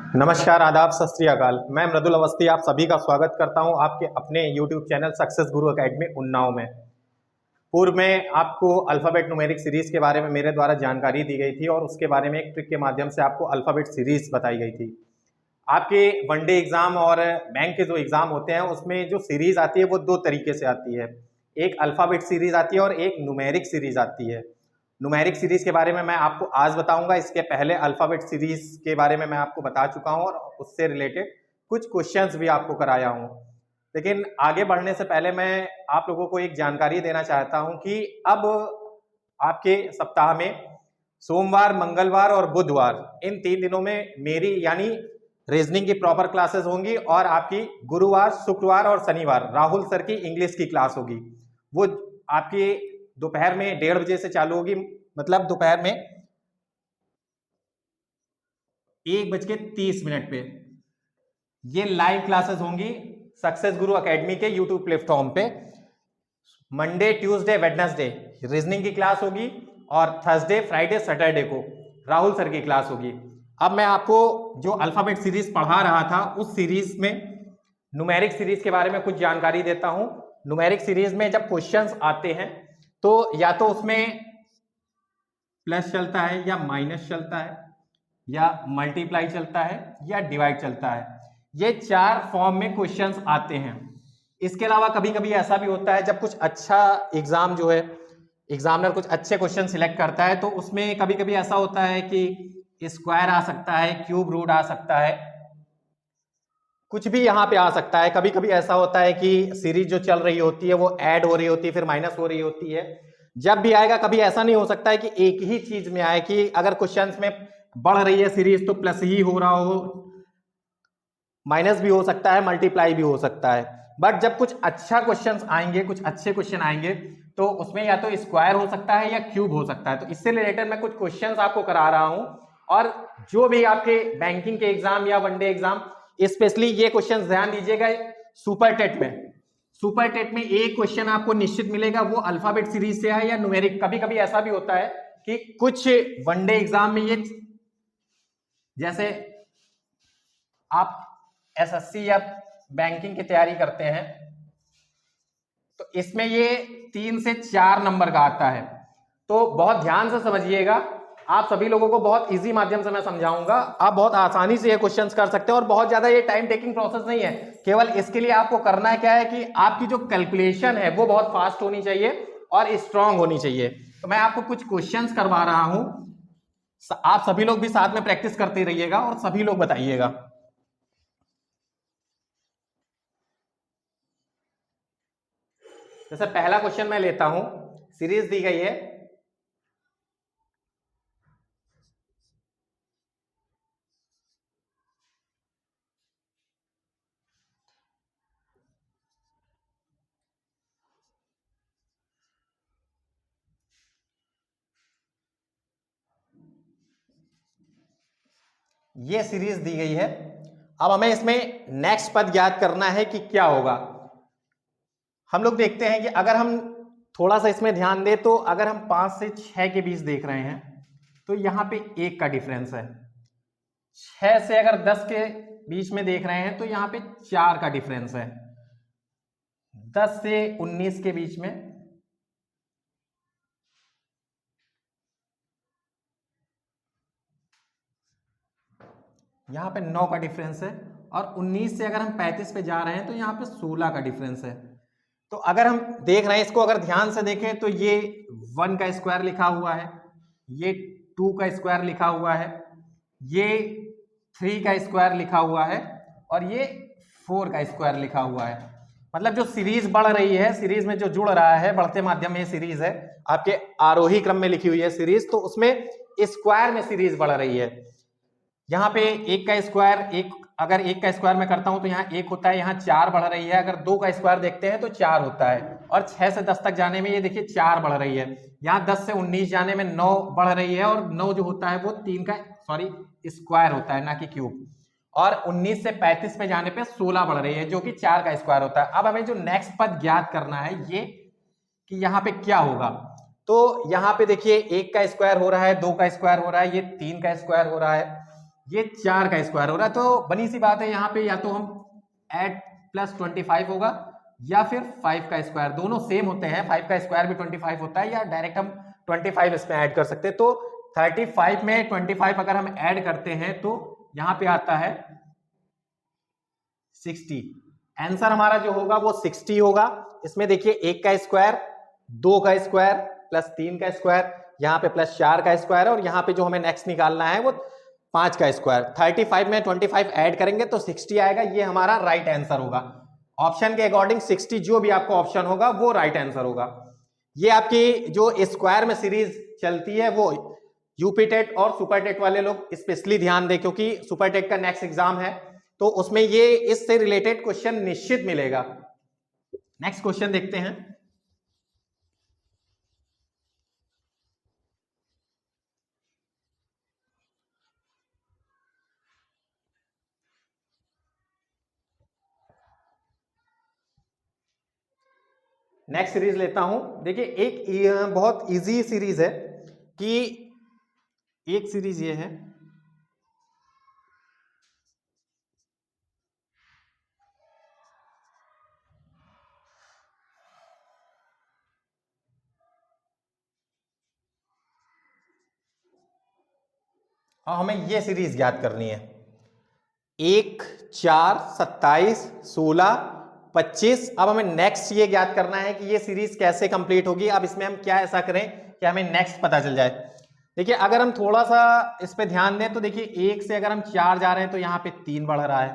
नमस्कार, आदाब, सत श्री अकाल। मैं मृदुल अवस्थी आप सभी का स्वागत करता हूं आपके अपने YouTube चैनल सक्सेस गुरु एकेडमी उन्नाव में। पूर्व में आपको अल्फ़ाबेट न्यूमेरिक सीरीज़ के बारे में मेरे द्वारा जानकारी दी गई थी और उसके बारे में एक ट्रिक के माध्यम से आपको अल्फ़ाबेट सीरीज़ बताई गई थी। आपके वनडे एग्ज़ाम और बैंक के जो एग्ज़ाम होते हैं उसमें जो सीरीज़ आती है वो दो तरीके से आती है। एक अल्फ़ाबेट सीरीज़ आती है और एक न्यूमेरिक सीरीज़ आती है। न्यूमेरिक सीरीज़ के बारे में मैं आपको आज बताऊंगा। इसके पहले अल्फ़ाबेट सीरीज़ के बारे में मैं आपको बता चुका हूं और उससे रिलेटेड कुछ क्वेश्चंस भी आपको कराया हूं। लेकिन आगे बढ़ने से पहले मैं आप लोगों को एक जानकारी देना चाहता हूं कि अब आपके सप्ताह में सोमवार, मंगलवार और बुधवार इन 3 दिनों में मेरी यानी रीजनिंग की प्रॉपर क्लासेस होंगी और आपकी गुरुवार, शुक्रवार और शनिवार राहुल सर की इंग्लिश की क्लास होगी। वो आपकी दोपहर में 1:30 बजे से चालू होगी, मतलब दोपहर में 1:30 पे ये लाइव क्लासेस होंगी सक्सेस गुरु एकेडमी के यूट्यूब प्लेटफॉर्म पे। मंडे, ट्यूसडे, वेडनेसडे रीजनिंग की क्लास होगी और थर्सडे, फ्राइडे, सैटरडे को राहुल सर की क्लास होगी। अब मैं आपको जो अल्फाबेट सीरीज पढ़ा रहा था उस सीरीज में न्यूमेरिक सीरीज के बारे में कुछ जानकारी देता हूं। न्यूमेरिक सीरीज में जब क्वेश्चंस आते हैं तो या तो उसमें प्लस चलता है या माइनस चलता है या मल्टीप्लाई चलता है या डिवाइड चलता है। ये 4 फॉर्म में क्वेश्चंस आते हैं। इसके अलावा कभी कभी ऐसा भी होता है जब कुछ अच्छा एग्जाम जो है एग्जामिनर कुछ अच्छे क्वेश्चन सिलेक्ट करता है तो उसमें कभी कभी ऐसा होता है कि स्क्वायर आ सकता है, क्यूब रूट आ सकता है, कुछ भी यहाँ पे आ सकता है। कभी कभी ऐसा होता है कि सीरीज जो चल रही होती है वो ऐड हो रही होती है फिर माइनस हो रही होती है। जब भी आएगा कभी ऐसा नहीं हो सकता है कि एक ही चीज में आए कि अगर क्वेश्चंस में बढ़ रही है सीरीज तो प्लस ही हो रहा हो, माइनस भी हो सकता है, मल्टीप्लाई भी हो सकता है। बट जब कुछ अच्छा क्वेश्चंस आएंगे, कुछ अच्छे क्वेश्चन आएंगे तो उसमें या तो स्क्वायर हो सकता है या क्यूब हो सकता है। तो इससे रिलेटेड मैं कुछ क्वेश्चंस आपको करा रहा हूं और जो भी आपके बैंकिंग के एग्जाम या वनडे एग्जाम, स्पेशली ये क्वेश्चन ध्यान दीजिएगा। सुपर टेट में एक क्वेश्चन आपको निश्चित मिलेगा, वो अल्फाबेट सीरीज से है या न्यूमेरिक। कभी कभी ऐसा भी होता है कि कुछ वनडे एग्जाम में ये, जैसे आप एसएससी या बैंकिंग की तैयारी करते हैं तो इसमें ये 3 से 4 नंबर का आता है। तो बहुत ध्यान से समझिएगा। आप सभी लोगों को बहुत इजी माध्यम से मैं समझाऊंगा, आप बहुत आसानी से ये क्वेश्चंस कर सकते हैं और बहुत ज्यादा ये टाइम टेकिंग प्रोसेस नहीं है। केवल इसके लिए आपको करना है क्या है कि आपकी जो कैलकुलेशन है वो बहुत फास्ट होनी चाहिए और स्ट्रांग होनी चाहिए। तो मैं आपको कुछ क्वेश्चंस करवा रहा हूं, आप सभी लोग भी साथ में प्रैक्टिस करते रहिएगा और सभी लोग बताइएगा। जैसे पहला क्वेश्चन मैं लेता हूं, सीरीज दी गई है, ये सीरीज दी गई है। अब हमें इसमें नेक्स्ट पद याद करना है कि क्या होगा। हम लोग देखते हैं कि अगर हम थोड़ा सा इसमें ध्यान दें तो अगर हम 5 से 6 के बीच देख रहे हैं तो यहां पे 1 का डिफरेंस है। 6 से अगर 10 के बीच में देख रहे हैं तो यहां पे 4 का डिफरेंस है। 10 से 19 के बीच में यहां पे 9 का डिफरेंस है और 19 से अगर हम 35 पे जा रहे हैं तो यहां पे 16 का डिफरेंस है। तो अगर हम देख रहे हैं इसको, अगर ध्यान से देखें तो ये 1 का स्क्वायर लिखा हुआ है, ये 2 का स्क्वायर लिखा हुआ है, ये 3 का स्क्वायर लिखा हुआ है और ये 4 का स्क्वायर लिखा हुआ है। मतलब जो सीरीज बढ़ रही है, सीरीज में जो जुड़ रहा है, बढ़ते माध्यम में सीरीज है, आपके आरोही क्रम में लिखी हुई है सीरीज, तो उसमें स्क्वायर में सीरीज बढ़ रही है। यहाँ पे 1 का स्क्वायर, अगर 1 का स्क्वायर मैं करता हूं तो यहाँ 1 होता है, यहाँ 4 बढ़ रही है। अगर 2 का स्क्वायर देखते हैं तो 4 होता है और 6 से 10 तक जाने में ये देखिए 4 बढ़ रही है। यहाँ 10 से 19 जाने में 9 बढ़ रही है और 9 जो होता है वो 3 का स्क्वायर होता है, ना कि क्यूब। और 19 से 35 पे जाने पे 16 बढ़ रही है जो कि 4 का स्क्वायर होता है। अब हमें जो नेक्स्ट पद ज्ञात करना है ये कि यहाँ पे क्या होगा। तो यहाँ पे देखिए 1 का स्क्वायर हो रहा है, 2 का स्क्वायर हो रहा है, ये 3 का स्क्वायर हो रहा है, ये 4 का स्क्वायर हो रहा है। तो बनी सी बात है, यहाँ पे या तो हम ऐड प्लस 25 होगा या फिर 5 का स्क्वायर, दोनों सेम होते हैं। 5 का स्क्वायर भी 25 होता है, या डायरेक्ट हम 25 इसमें ऐड कर सकते हैं। तो 35 में 25 अगर हम ऐड करते हैं तो यहाँ पे आता है 60। आंसर हमारा जो होगा वो 60 होगा। इसमें देखिए 1 का स्क्वायर, 2 का स्क्वायर प्लस 3 का स्क्वायर, यहाँ पे प्लस 4 का स्क्वायर है, और यहाँ पे जो हमें नेक्स्ट निकालना है वो 5 का स्क्वायर। 35 में 25 ऐड करेंगे तो 60 आएगा। ये हमारा राइट आंसर होगा। ऑप्शन के अकॉर्डिंग 60 जो भी आपका ऑप्शन होगा वो राइट आंसर होगा। ये आपकी जो स्क्वायर में सीरीज चलती है वो यूपीटेट और सुपरटेट वाले लोग स्पेशली ध्यान दें, क्योंकि सुपरटेट का नेक्स्ट एग्जाम है तो उसमें ये इससे रिलेटेड क्वेश्चन निश्चित मिलेगा। नेक्स्ट क्वेश्चन देखते हैं। नेक्स्ट सीरीज लेता हूं। देखिए एक बहुत इजी सीरीज है कि एक सीरीज ये है, और हमें ये सीरीज याद करनी है। 1, 4, 27, 16, 25। अब हमें नेक्स्ट ये याद करना है कि ये सीरीज कैसे कंप्लीट होगी। अब इसमें हम क्या ऐसा करें कि हमें नेक्स्ट पता चल जाए। देखिए अगर हम थोड़ा सा इस पे ध्यान दें तो देखिए 1 से अगर हम 4 जा रहे हैं तो यहाँ पे 3 बढ़ रहा है।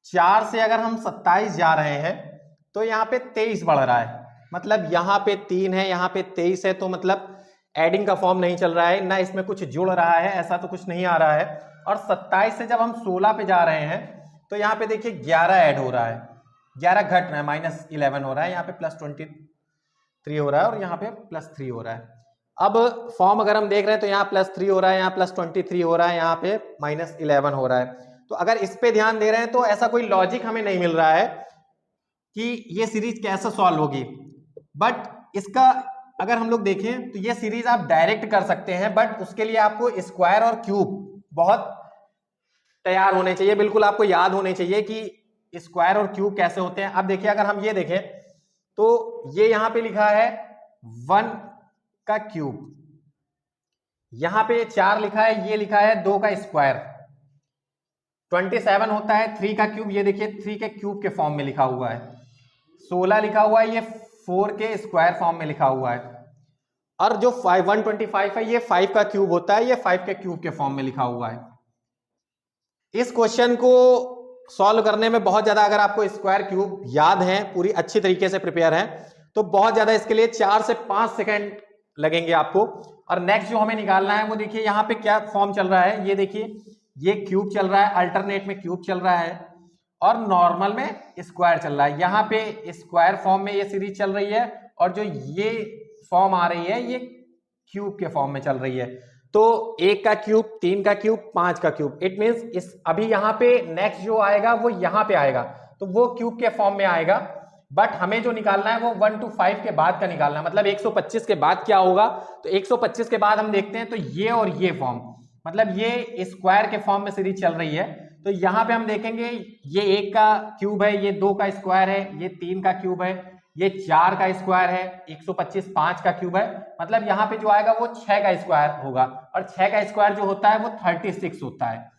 4 से अगर हम 27 जा रहे हैं तो यहाँ पे 23 बढ़ रहा है। मतलब यहाँ पे 3 है, यहाँ पे 23 है, तो मतलब एडिंग का फॉर्म नहीं चल रहा है, ना इसमें कुछ जुड़ रहा है, ऐसा तो कुछ नहीं आ रहा है। और 27 से जब हम 16 पे जा रहे हैं तो यहाँ पे देखिए 11 ऐड हो रहा है, 11 घट रहा है, -11 हो रहा है, यहाँ पे +23 हो रहा है, और यहाँ पे +3 हो रहा है। अब फॉर्म अगर हम देख रहे हैं तो यहाँ +3 हो रहा है, यहाँ +23 हो रहा है, यहाँ पे -11 हो रहा है। तो अगर इस पे ध्यान दे रहे हैं तो ऐसा कोई लॉजिक हमें नहीं मिल रहा है कि ये सीरीज कैसे सॉल्व होगी। बट इसका अगर हम लोग देखें तो ये सीरीज आप डायरेक्ट कर सकते हैं, बट उसके लिए आपको स्क्वायर और क्यूब बहुत तैयार होने चाहिए, बिल्कुल आपको याद होने चाहिए कि स्क्वायर और क्यूब कैसे होते हैं। अब देखिए अगर हम ये देखें तो ये यहां पे लिखा है 1 का क्यूब, यहां पे 4 लिखा है, ये लिखा है 2 का स्क्वायर। 27 होता है 3 का क्यूब, ये देखिए 3 के क्यूब के फॉर्म में लिखा हुआ है। 16 लिखा हुआ है, ये 4 के स्क्वायर फॉर्म में लिखा हुआ है। और जो 125 है ये 5 का क्यूब होता है, ये 5 के क्यूब के फॉर्म में लिखा हुआ है। इस क्वेश्चन को सॉल्व करने में बहुत ज्यादा, अगर आपको स्क्वायर क्यूब याद है, पूरी अच्छी तरीके से प्रिपेयर है, तो बहुत ज्यादा इसके लिए 4 से 5 सेकंड लगेंगे आपको। और नेक्स्ट जो हमें निकालना है वो देखिए यहाँ पे क्या फॉर्म चल रहा है, ये देखिए ये क्यूब चल रहा है, अल्टरनेट में क्यूब चल रहा है, और नॉर्मल में स्क्वायर चल रहा है। यहाँ पे स्क्वायर फॉर्म में ये सीरीज चल रही है, और जो ये फॉर्म आ रही है ये क्यूब के फॉर्म में चल रही है। तो 1 का क्यूब, 3 का क्यूब, 5 का क्यूब, इट मींस इस अभी यहाँ पे नेक्स्ट जो आएगा वो यहाँ पे आएगा, तो वो क्यूब के फॉर्म में आएगा। बट हमें जो निकालना है वो 1 to 5 के बाद का निकालना है, मतलब 125 के बाद क्या होगा। तो 125 के बाद हम देखते हैं तो ये और ये फॉर्म, मतलब ये स्क्वायर के फॉर्म में सीरीज चल रही है। तो यहाँ पे हम देखेंगे ये 1 का क्यूब है, ये 2 का स्क्वायर है, ये 3 का क्यूब है, ये 4 का स्क्वायर है, 125 5 का क्यूब है, मतलब यहाँ पे जो आएगा वो 6 का स्क्वायर होगा, और 6 का स्क्वायर जो होता है वो 36 होता है।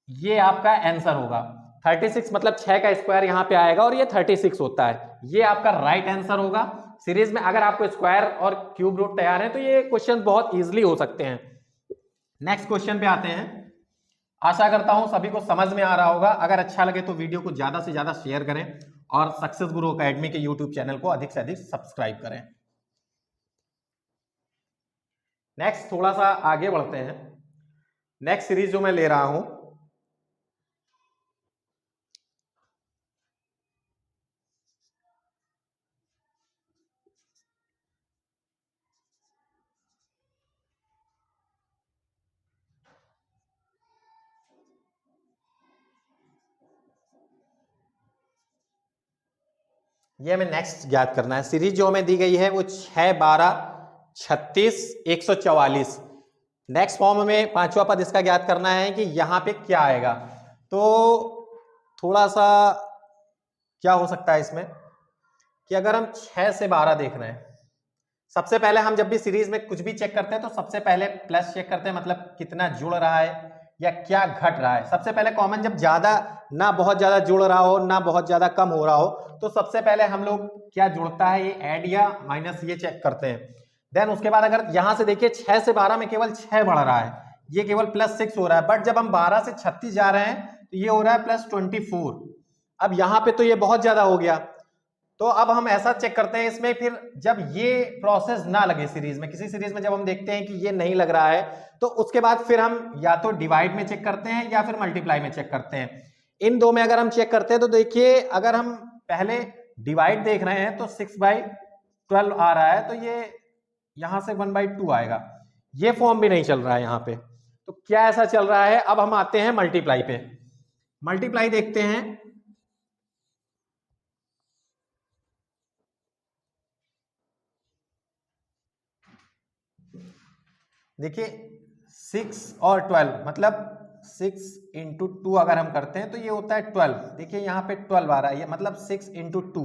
ये आपका आंसर होगा 36, मतलब 6 का स्क्वायर यहाँ पे आएगा और ये 36 होता है। ये आपका राइट आंसर होगा। सीरीज में अगर आपको स्क्वायर और क्यूब रूट तैयार है तो ये क्वेश्चन बहुत इजीली हो सकते हैं। नेक्स्ट क्वेश्चन पे आते हैं। आशा करता हूं सभी को समझ में आ रहा होगा। अगर अच्छा लगे तो वीडियो को ज्यादा से ज्यादा शेयर करें, और सक्सेस गुरु एकेडमी के यूट्यूब चैनल को अधिक से अधिक सब्सक्राइब करें। नेक्स्ट थोड़ा सा आगे बढ़ते हैं। नेक्स्ट सीरीज जो मैं ले रहा हूं ये हमें नेक्स्ट ज्ञात करना है। सीरीज जो हमें दी गई है वो 6, 12, 36, 144। नेक्स्ट फॉर्म में पांचवा पद इसका ज्ञात करना है कि यहां पे क्या आएगा। तो थोड़ा सा क्या हो सकता है इसमें कि अगर हम 6 से 12 देख रहे हैं, सबसे पहले हम जब भी सीरीज में कुछ भी चेक करते हैं तो सबसे पहले प्लस चेक करते हैं, मतलब कितना जुड़ रहा है या क्या घट रहा है। सबसे पहले कॉमन, जब ज्यादा ना बहुत ज्यादा जुड़ रहा हो ना बहुत ज्यादा कम हो रहा हो, तो सबसे पहले हम लोग क्या जुड़ता है ये ऐड या माइनस ये चेक करते हैं। देन उसके बाद अगर यहां से देखिए 6 से 12 में केवल 6 बढ़ रहा है, ये केवल +6 हो रहा है, बट जब हम 12 से 36 जा रहे हैं तो ये हो रहा है +24। अब यहां पे तो ये बहुत ज्यादा हो गया, तो अब हम ऐसा चेक करते हैं इसमें, फिर जब ये प्रोसेस ना लगे सीरीज में, किसी सीरीज में जब हम देखते हैं कि ये नहीं लग रहा है, तो उसके बाद फिर हम या तो डिवाइड में चेक करते हैं या फिर मल्टीप्लाई में चेक करते हैं। इन दो में अगर हम चेक करते हैं तो देखिए अगर हम पहले डिवाइड देख रहे हैं तो 6/12 आ रहा है, तो ये यहां से 1/2 आएगा। ये फॉर्म भी नहीं चल रहा है यहां पे, तो क्या ऐसा चल रहा है। अब हम आते हैं मल्टीप्लाई पे, मल्टीप्लाई देखते हैं। देखिए 6 और 12, मतलब 6 × 2 अगर हम करते हैं तो ये होता है 12। देखिए यहाँ पे 12 आ रहा है, ये मतलब 6 × 2,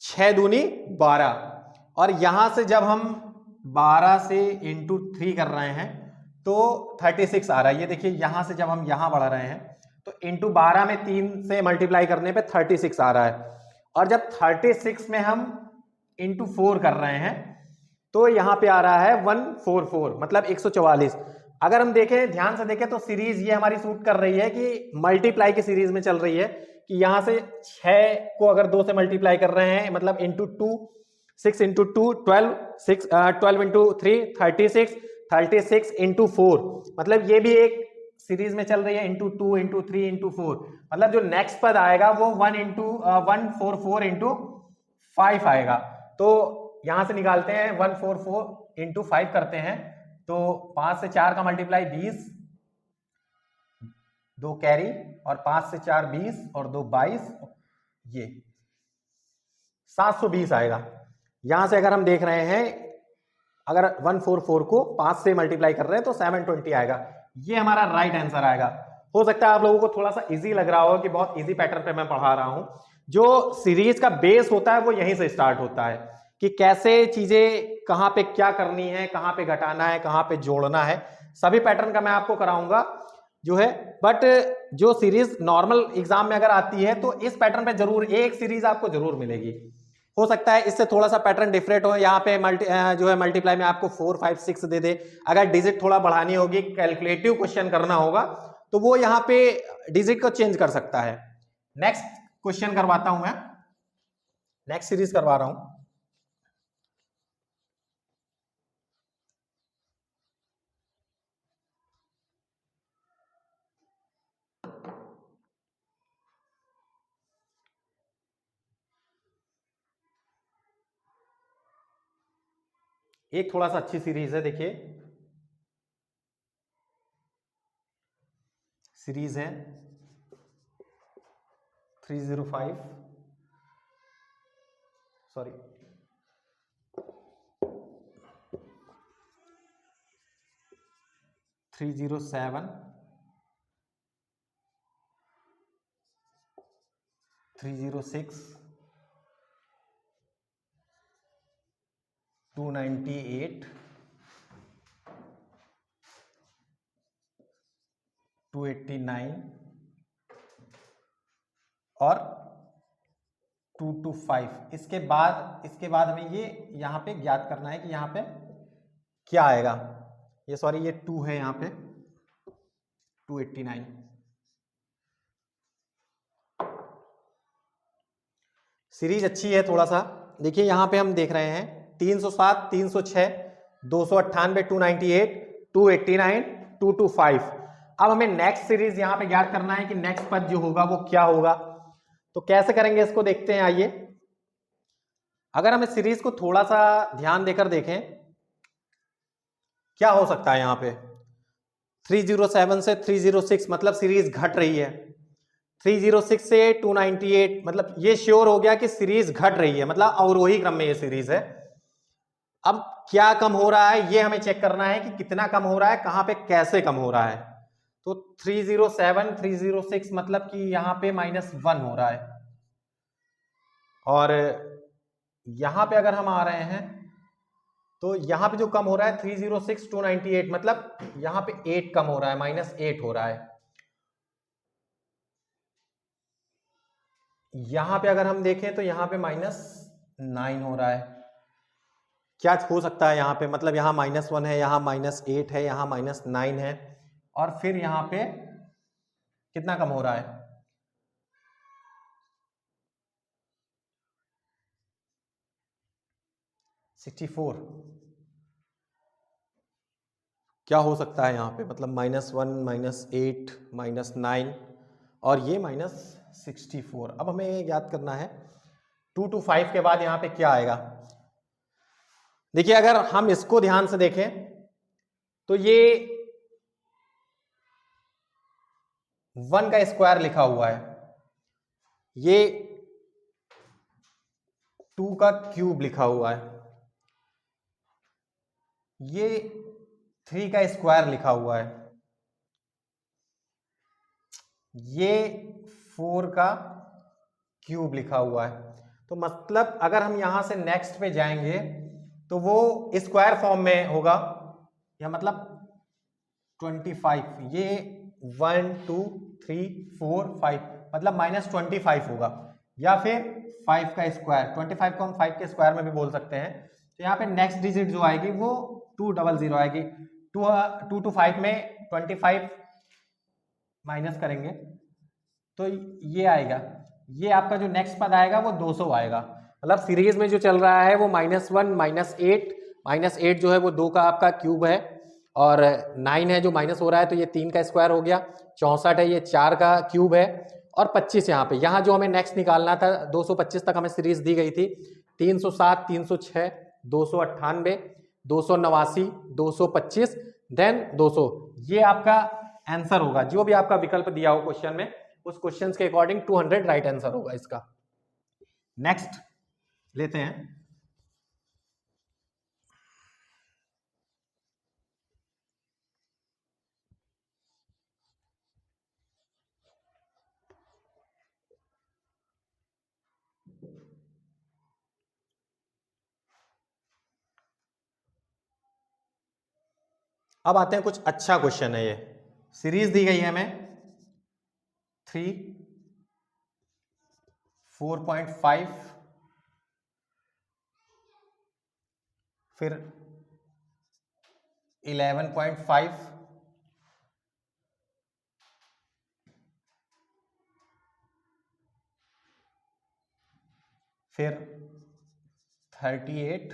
6 दूनी 12। और यहां से जब हम 12 से × 3 कर रहे हैं तो 36 आ रहा है। ये देखिए यहां से जब हम यहां बढ़ रहे हैं तो × 12 में 3 से मल्टीप्लाई करने पे 36 आ रहा है। और जब 36 में हम × 4 कर रहे हैं तो यहां पे आ रहा है 144, मतलब 144। अगर हम देखें, ध्यान से देखें, तो सीरीज ये हमारी सूट कर रही है कि मल्टीप्लाई की सीरीज में चल रही है कि यहां से 6 को अगर 2 से मल्टीप्लाई कर रहे हैं, मतलब × 2, 6 × 2 12, 12 × 3 36, 36 × 4, मतलब ये भी एक सीरीज में चल रही है, × 2 × 3 × 4, मतलब जो नेक्स्ट पद आएगा वो 144 × 5 आएगा। तो यहां से निकालते हैं 144 × 5 करते हैं, तो 5 से 4 का मल्टीप्लाई 20, 2 कैरी, और 5 से 4 20 और 2 22, ये 720 आएगा। यहां से अगर हम देख रहे हैं, अगर 144 को 5 से मल्टीप्लाई कर रहे हैं तो 720 आएगा। ये हमारा राइट आंसर आएगा। हो सकता है आप लोगों को थोड़ा सा इजी लग रहा हो कि बहुत इजी पैटर्न पे मैं पढ़ा रहा हूं। जो सीरीज का बेस होता है वो यहीं से स्टार्ट होता है कि कैसे चीजें कहां पे क्या करनी है, कहां पे घटाना है, कहां पे जोड़ना है, सभी पैटर्न का मैं आपको कराऊंगा जो है। बट जो सीरीज नॉर्मल एग्जाम में अगर आती है तो इस पैटर्न पे जरूर एक सीरीज आपको जरूर मिलेगी। हो सकता है इससे थोड़ा सा पैटर्न डिफरेंट हो, यहाँ पे जो है मल्टीप्लाई में आपको 4 5 6 दे दे। अगर डिजिट थोड़ा बढ़ानी होगी, कैलकुलेटिव क्वेश्चन करना होगा, तो वो यहाँ पे डिजिट को चेंज कर सकता है। नेक्स्ट क्वेश्चन करवाता हूं मैं, नेक्स्ट सीरीज करवा रहा हूं। एक थोड़ा सा अच्छी सीरीज है, देखिए सीरीज है 307, 306, 298, 289 और 225। इसके बाद हमें ये यहाँ पे ज्ञात करना है कि यहाँ पे क्या आएगा। ये सॉरी, ये 2 है यहाँ पे, 289। सीरीज अच्छी है थोड़ा सा। देखिए यहाँ पे हम देख रहे हैं 307, 306, 298, 298, 289, 225। अब हमें नेक्स्ट सीरीज यहाँ पे ज्ञात करना है कि नेक्स्ट पद जो होगा वो क्या होगा। तो कैसे करेंगे इसको देखते हैं, आइए। अगर हम इस सीरीज को थोड़ा सा ध्यान देकर देखें, क्या हो सकता है यहाँ पे 307 से 306, मतलब सीरीज घट रही है। 306 से 298, मतलब ये श्योर हो गया कि सीरीज घट रही है, मतलब अवरोही क्रम में ये सीरीज है। अब क्या कम हो रहा है ये हमें चेक करना है कि कितना कम हो रहा है, कहां पे कैसे कम हो रहा है। तो 307 306 मतलब कि यहां पे -1 हो रहा है, और यहां पे अगर हम आ रहे हैं तो यहां पे जो कम हो रहा है 306 298 मतलब यहां पे 8 कम हो रहा है, -8 हो रहा है। यहां पे अगर हम देखें तो यहां पे -9 हो रहा है। क्या हो सकता है यहाँ पे, मतलब यहाँ -1 है, यहाँ -8 है, यहाँ -9 है, और फिर यहाँ पे कितना कम हो रहा है? 64। क्या हो सकता है यहाँ पे, मतलब -1 -8 -9 और ये -64। अब हमें याद करना है 2 to 5 के बाद यहाँ पे क्या आएगा। देखिए अगर हम इसको ध्यान से देखें तो ये 1 का स्क्वायर लिखा हुआ है, ये 2 का क्यूब लिखा हुआ है, ये 3 का स्क्वायर लिखा हुआ है, ये 4 का क्यूब लिखा हुआ है। तो मतलब अगर हम यहां से नेक्स्ट पे जाएंगे तो वो स्क्वायर फॉर्म में होगा, या मतलब 25, ये 1 2 3 4 5 मतलब -25 होगा, या फिर 5 का स्क्वायर। 25 को हम 5 के स्क्वायर में भी बोल सकते हैं। तो यहाँ पे नेक्स्ट डिजिट जो आएगी वो 200 आएगी। 2 to 5 में 25 माइनस करेंगे तो ये आएगा, ये आपका जो नेक्स्ट पद आएगा वो 200 आएगा। मतलब सीरीज में जो चल रहा है वो -1 -8 जो है वो 2 का आपका क्यूब है, और 9 है जो माइनस हो रहा है तो ये 3 का स्क्वायर हो गया, 64 है ये 4 का क्यूब है, और 25 यहाँ पे। यहाँ जो हमें नेक्स्ट निकालना था 225 तक हमें सीरीज दी गई थी, 307 306 298 289 225 देन 200। ये आपका आंसर होगा, जो भी आपका विकल्प दिया हो क्वेश्चन में उस क्वेश्चन के अकॉर्डिंग 200 राइट आंसर होगा इसका। नेक्स्ट लेते हैं। अब आते हैं, कुछ अच्छा क्वेश्चन है ये। सीरीज दी गई है हमें 3 4.5 फिर 11.5 फिर 38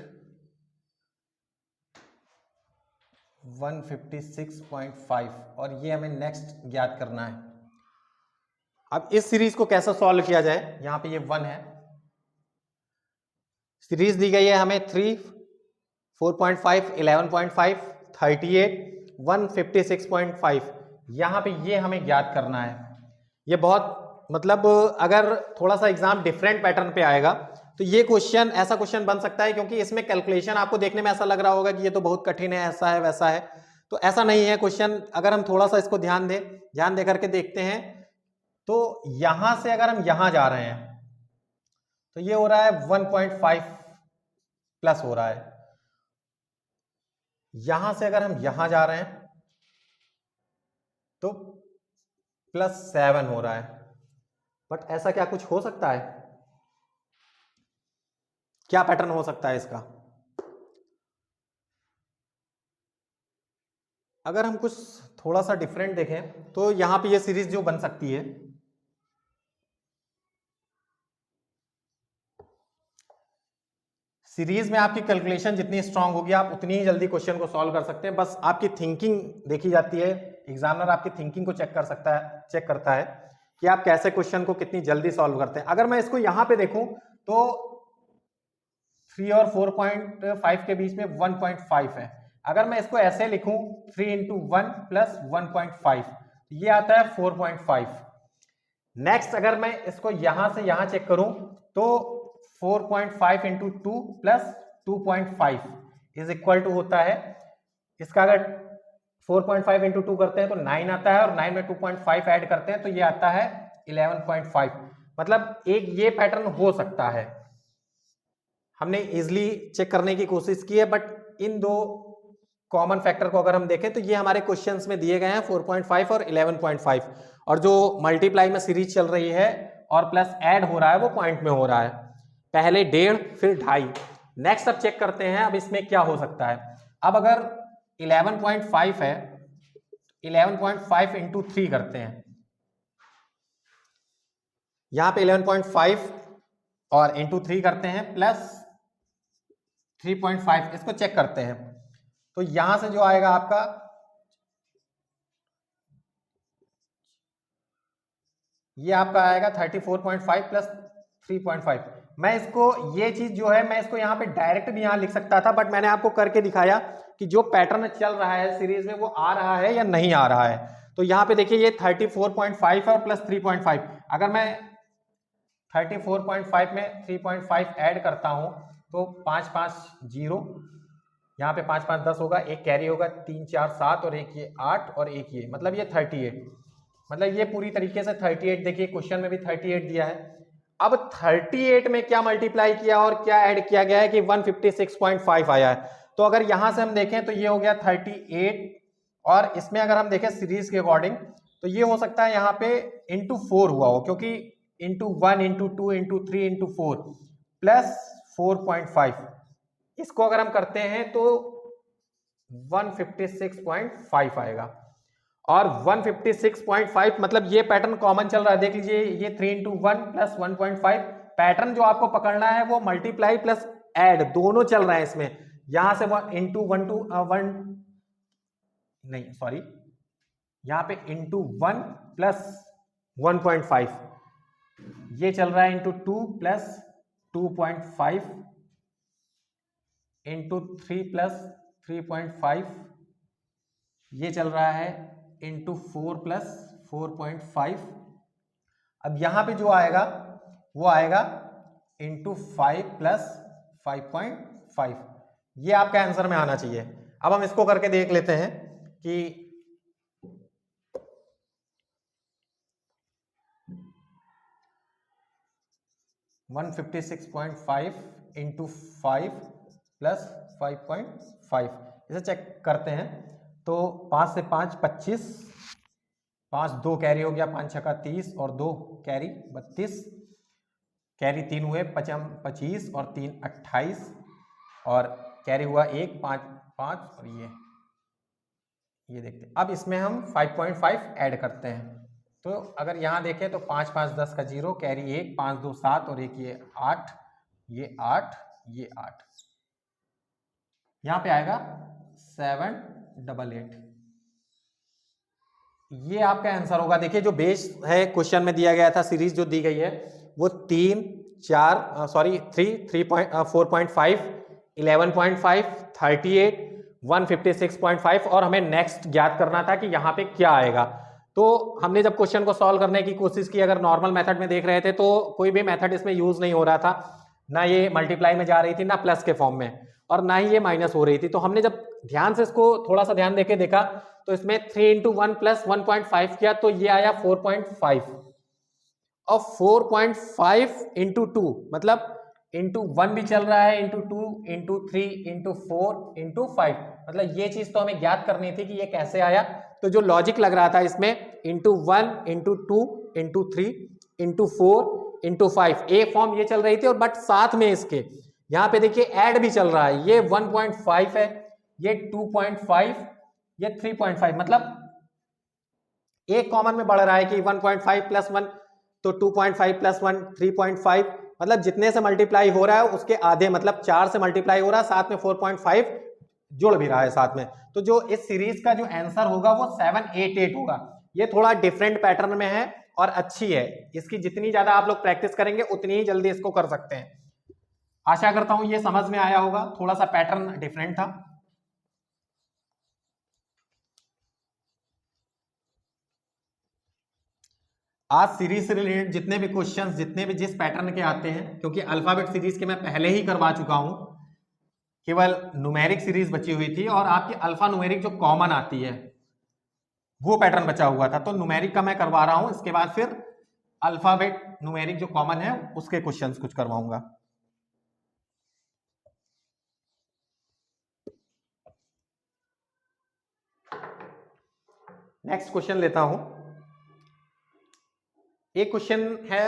156.5, और ये हमें नेक्स्ट ज्ञात करना है। अब इस सीरीज को कैसे सॉल्व किया जाए, यहां पे ये 1 है, सीरीज दी गई है हमें 3 4.5 11.5 38 156.5, यहां पे ये हमें ज्ञात करना है। ये बहुत मतलब अगर थोड़ा सा एग्जाम डिफरेंट पैटर्न पे आएगा तो ये क्वेश्चन ऐसा क्वेश्चन बन सकता है, क्योंकि इसमें कैलकुलेशन आपको देखने में ऐसा लग रहा होगा कि ये तो बहुत कठिन है, ऐसा है वैसा है, तो ऐसा नहीं है क्वेश्चन। अगर हम थोड़ा सा इसको ध्यान दे करके देखते हैं तो यहां से अगर हम यहां जा रहे हैं तो ये हो रहा है 1.5 प्लस हो रहा है, यहां से अगर हम यहां जा रहे हैं तो +7 हो रहा है। बट ऐसा क्या कुछ हो सकता है, क्या पैटर्न हो सकता है इसका? अगर हम कुछ थोड़ा सा डिफरेंट देखें तो यहां पे ये सीरीज जो बन सकती है, सीरीज में आपकी कैलकुलेशन जितनी स्ट्रांग होगी आप उतनी ही जल्दी क्वेश्चन को सॉल्व कर सकते हैं। बस आपकी थिंकिंग देखी जाती है, एग्जामिनर आपकी थिंकिंग को चेक करता है कि आप कैसे क्वेश्चन को कितनी जल्दी सॉल्व करते हैं। अगर मैं इसको यहां पे देखूं तो 3 और 4.5 के बीच में 1.5 है। अगर मैं इसको ऐसे लिखूं 3 × 1 + 1.5 ये आता है 4.5। नेक्स्ट अगर मैं इसको यहां से यहां चेक करूं तो 4.5 × 2 + 2.5 इज इक्वल टू होता है, इसका अगर 4.5 इंटू 2 करते हैं तो 9 आता है, और 9 में 2.5 ऐड करते हैं तो ये आता है 11.5। मतलब एक ये पैटर्न हो सकता है, हमने इजिली चेक करने की कोशिश की है, बट इन दो कॉमन फैक्टर को अगर हम देखें तो ये हमारे क्वेश्चंस में दिए गए हैं 4.5 और 11.5, और जो मल्टीप्लाई में सीरीज चल रही है और प्लस ऐड हो रहा है वो पॉइंट में हो रहा है, पहले 1.5 फिर 2.5। नेक्स्ट अब चेक करते हैं अब इसमें क्या हो सकता है। अब अगर 11.5 है, 11.5 इंटू 3 करते हैं, यहां पे 11.5 और इंटू 3 करते हैं प्लस 3.5, इसको चेक करते हैं तो यहां से जो आएगा आपका ये आपका आएगा 34.5 प्लस 3.5। मैं इसको ये चीज जो है मैं इसको यहाँ पे डायरेक्ट भी यहाँ लिख सकता था, बट मैंने आपको करके दिखाया कि जो पैटर्न चल रहा है सीरीज में वो आ रहा है या नहीं आ रहा है। तो यहाँ पे देखिए ये 34.5 है और प्लस 3.5, अगर मैं 34.5 में 3.5 ऐड करता हूं तो 5 5 0, यहाँ पे 5 5 10 होगा, एक कैरी होगा, 3 4 7 और एक ये 8 और एक ये, मतलब ये 38, मतलब ये पूरी तरीके से 38। देखिए क्वेश्चन में भी 38 दिया है। अब 38 में क्या मल्टीप्लाई किया और क्या ऐड किया गया है कि 156.5 आया है। तो अगर यहां से हम देखें तो ये हो गया 38, और इसमें अगर हम देखें सीरीज के अकॉर्डिंग तो ये हो सकता है यहाँ पे इंटू 4 हुआ हो, क्योंकि into 1 into 2 into 3 into 4 plus 4.5, इसको अगर हम करते हैं तो 156.5 आएगा। और 156.5 मतलब ये पैटर्न कॉमन चल रहा है, देख लीजिए ये 3 इंटू 1 प्लस 1.5, पैटर्न जो आपको पकड़ना है वो मल्टीप्लाई प्लस ऐड दोनों चल रहा है इसमें। यहां से 1 इंटू 1 टू 1 नहीं सॉरी, यहां पे इंटू 1 प्लस 1.5 ये चल रहा है, इंटू 2 प्लस 2.5 इंटू 3 प्लस 3.5 ये चल रहा है, इंटू 4 प्लस 4.5। अब यहां पे जो आएगा वो आएगा इंटू 5 प्लस 5.5, ये आपका आंसर में आना चाहिए। अब हम इसको करके देख लेते हैं कि वन 56.5 इंटू 5 प्लस 5.5, इसे चेक करते हैं तो 5 से 5 25, 5 2 कैरी हो गया, 5 6 30 और 2 कैरी 32, कैरी 3 हुए 25 और 3 28, और कैरी हुआ 1 5 5 और ये देखते हैं। अब इसमें हम 5.5 ऐड करते हैं, तो अगर यहाँ देखें तो 5 5 10 का 0, कैरी 1 5 2 7 और एक ये 8, ये 8 ये 8, यहाँ पे आएगा 788, ये आपका आंसर होगा। देखिए जो बेस है क्वेश्चन में दिया गया था, सीरीज जो दी गई है वो 3 4 सॉरी 3 4.5 11.5 38 156.5, और हमें नेक्स्ट ज्ञात करना था कि यहाँ पे क्या आएगा। तो हमने जब क्वेश्चन को सॉल्व करने की कोशिश की, अगर नॉर्मल मेथड में देख रहे थे तो कोई भी मेथड इसमें यूज नहीं हो रहा था, ना ये मल्टीप्लाई में जा रही थी, ना प्लस के फॉर्म में, और ना ही ये माइनस हो रही थी। तो हमने जब ध्यान से इसको थोड़ा सा ध्यान देके देखा तो इसमें 3 इंटू 1 प्लस 1.5 किया तो ये आया 4.5, और 4.5 इंटू 2 मतलब इंटू 1 भी चल रहा है, इंटू 2 इंटू 3 इंटू 4 इंटू 5, मतलब ये चीज तो हमें ज्ञात करनी थी कि ये कैसे आया। तो जो लॉजिक लग रहा था इसमें into 1 into 2 into 3 into 4 into 5, एक फॉर्म ये चल रही थी, और बट साथ में इसके यहाँ पे देखिए ऐड भी चल रहा है, ये 1.5 है, ये 2.5, ये 3.5, मतलब एक कॉमन में बढ़ रहा है कि 1.5 प्लस 1 तो 2.5 प्लस 1 3.5, मतलब जितने से मल्टीप्लाई हो रहा है उसके आधे, मतलब 4 से मल्टीप्लाई हो रहा है, साथ में 4.5 जुड़ भी रहा है साथ में। तो जो इस सीरीज का जो आंसर होगा वो 788 होगा। ये थोड़ा डिफरेंट पैटर्न में है और अच्छी है, इसकी जितनी ज्यादा आप लोग प्रैक्टिस करेंगे उतनी ही जल्दी इसको कर सकते हैं। आशा करता हूं ये समझ में आया होगा, थोड़ा सा पैटर्न डिफरेंट था। आज सीरीज से रिलेटेड जितने भी क्वेश्चंस, जितने भी जिस पैटर्न के आते हैं, क्योंकि अल्फाबेट सीरीज के मैं पहले ही करवा चुका हूं केवल न्यूमेरिक सीरीज बची हुई थी और आपकी अल्फा न्यूमेरिक जो कॉमन आती है वो पैटर्न बचा हुआ था। तो न्यूमेरिक का मैं करवा रहा हूं, इसके बाद फिर अल्फाबेट न्यूमेरिक जो कॉमन है उसके क्वेश्चंस कुछ करवाऊंगा। नेक्स्ट क्वेश्चन लेता हूं। एक क्वेश्चन है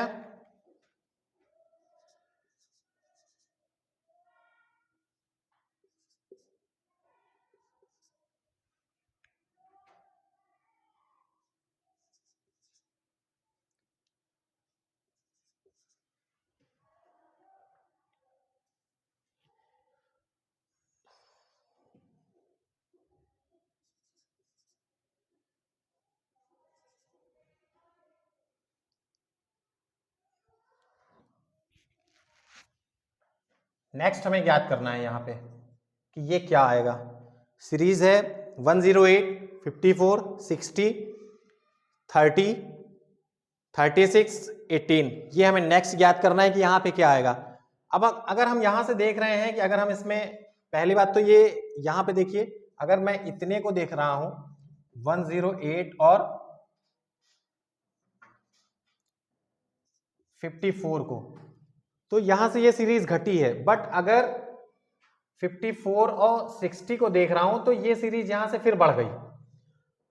नेक्स्ट हमें ज्ञात करना है यहाँ पे कि ये क्या आएगा। सीरीज है 108, 54, 60, 30, 36, 18। ये हमें नेक्स्ट ज्ञात करना है कि यहाँ पे क्या आएगा। अब अगर हम यहाँ से देख रहे हैं कि अगर हम इसमें पहली बात तो ये यहाँ पे देखिए, अगर मैं इतने को देख रहा हूं 108 और 54 को, तो यहां से ये सीरीज घटी है। बट अगर 54 और 60 को देख रहा हूं तो ये सीरीज यहां से फिर बढ़ गई,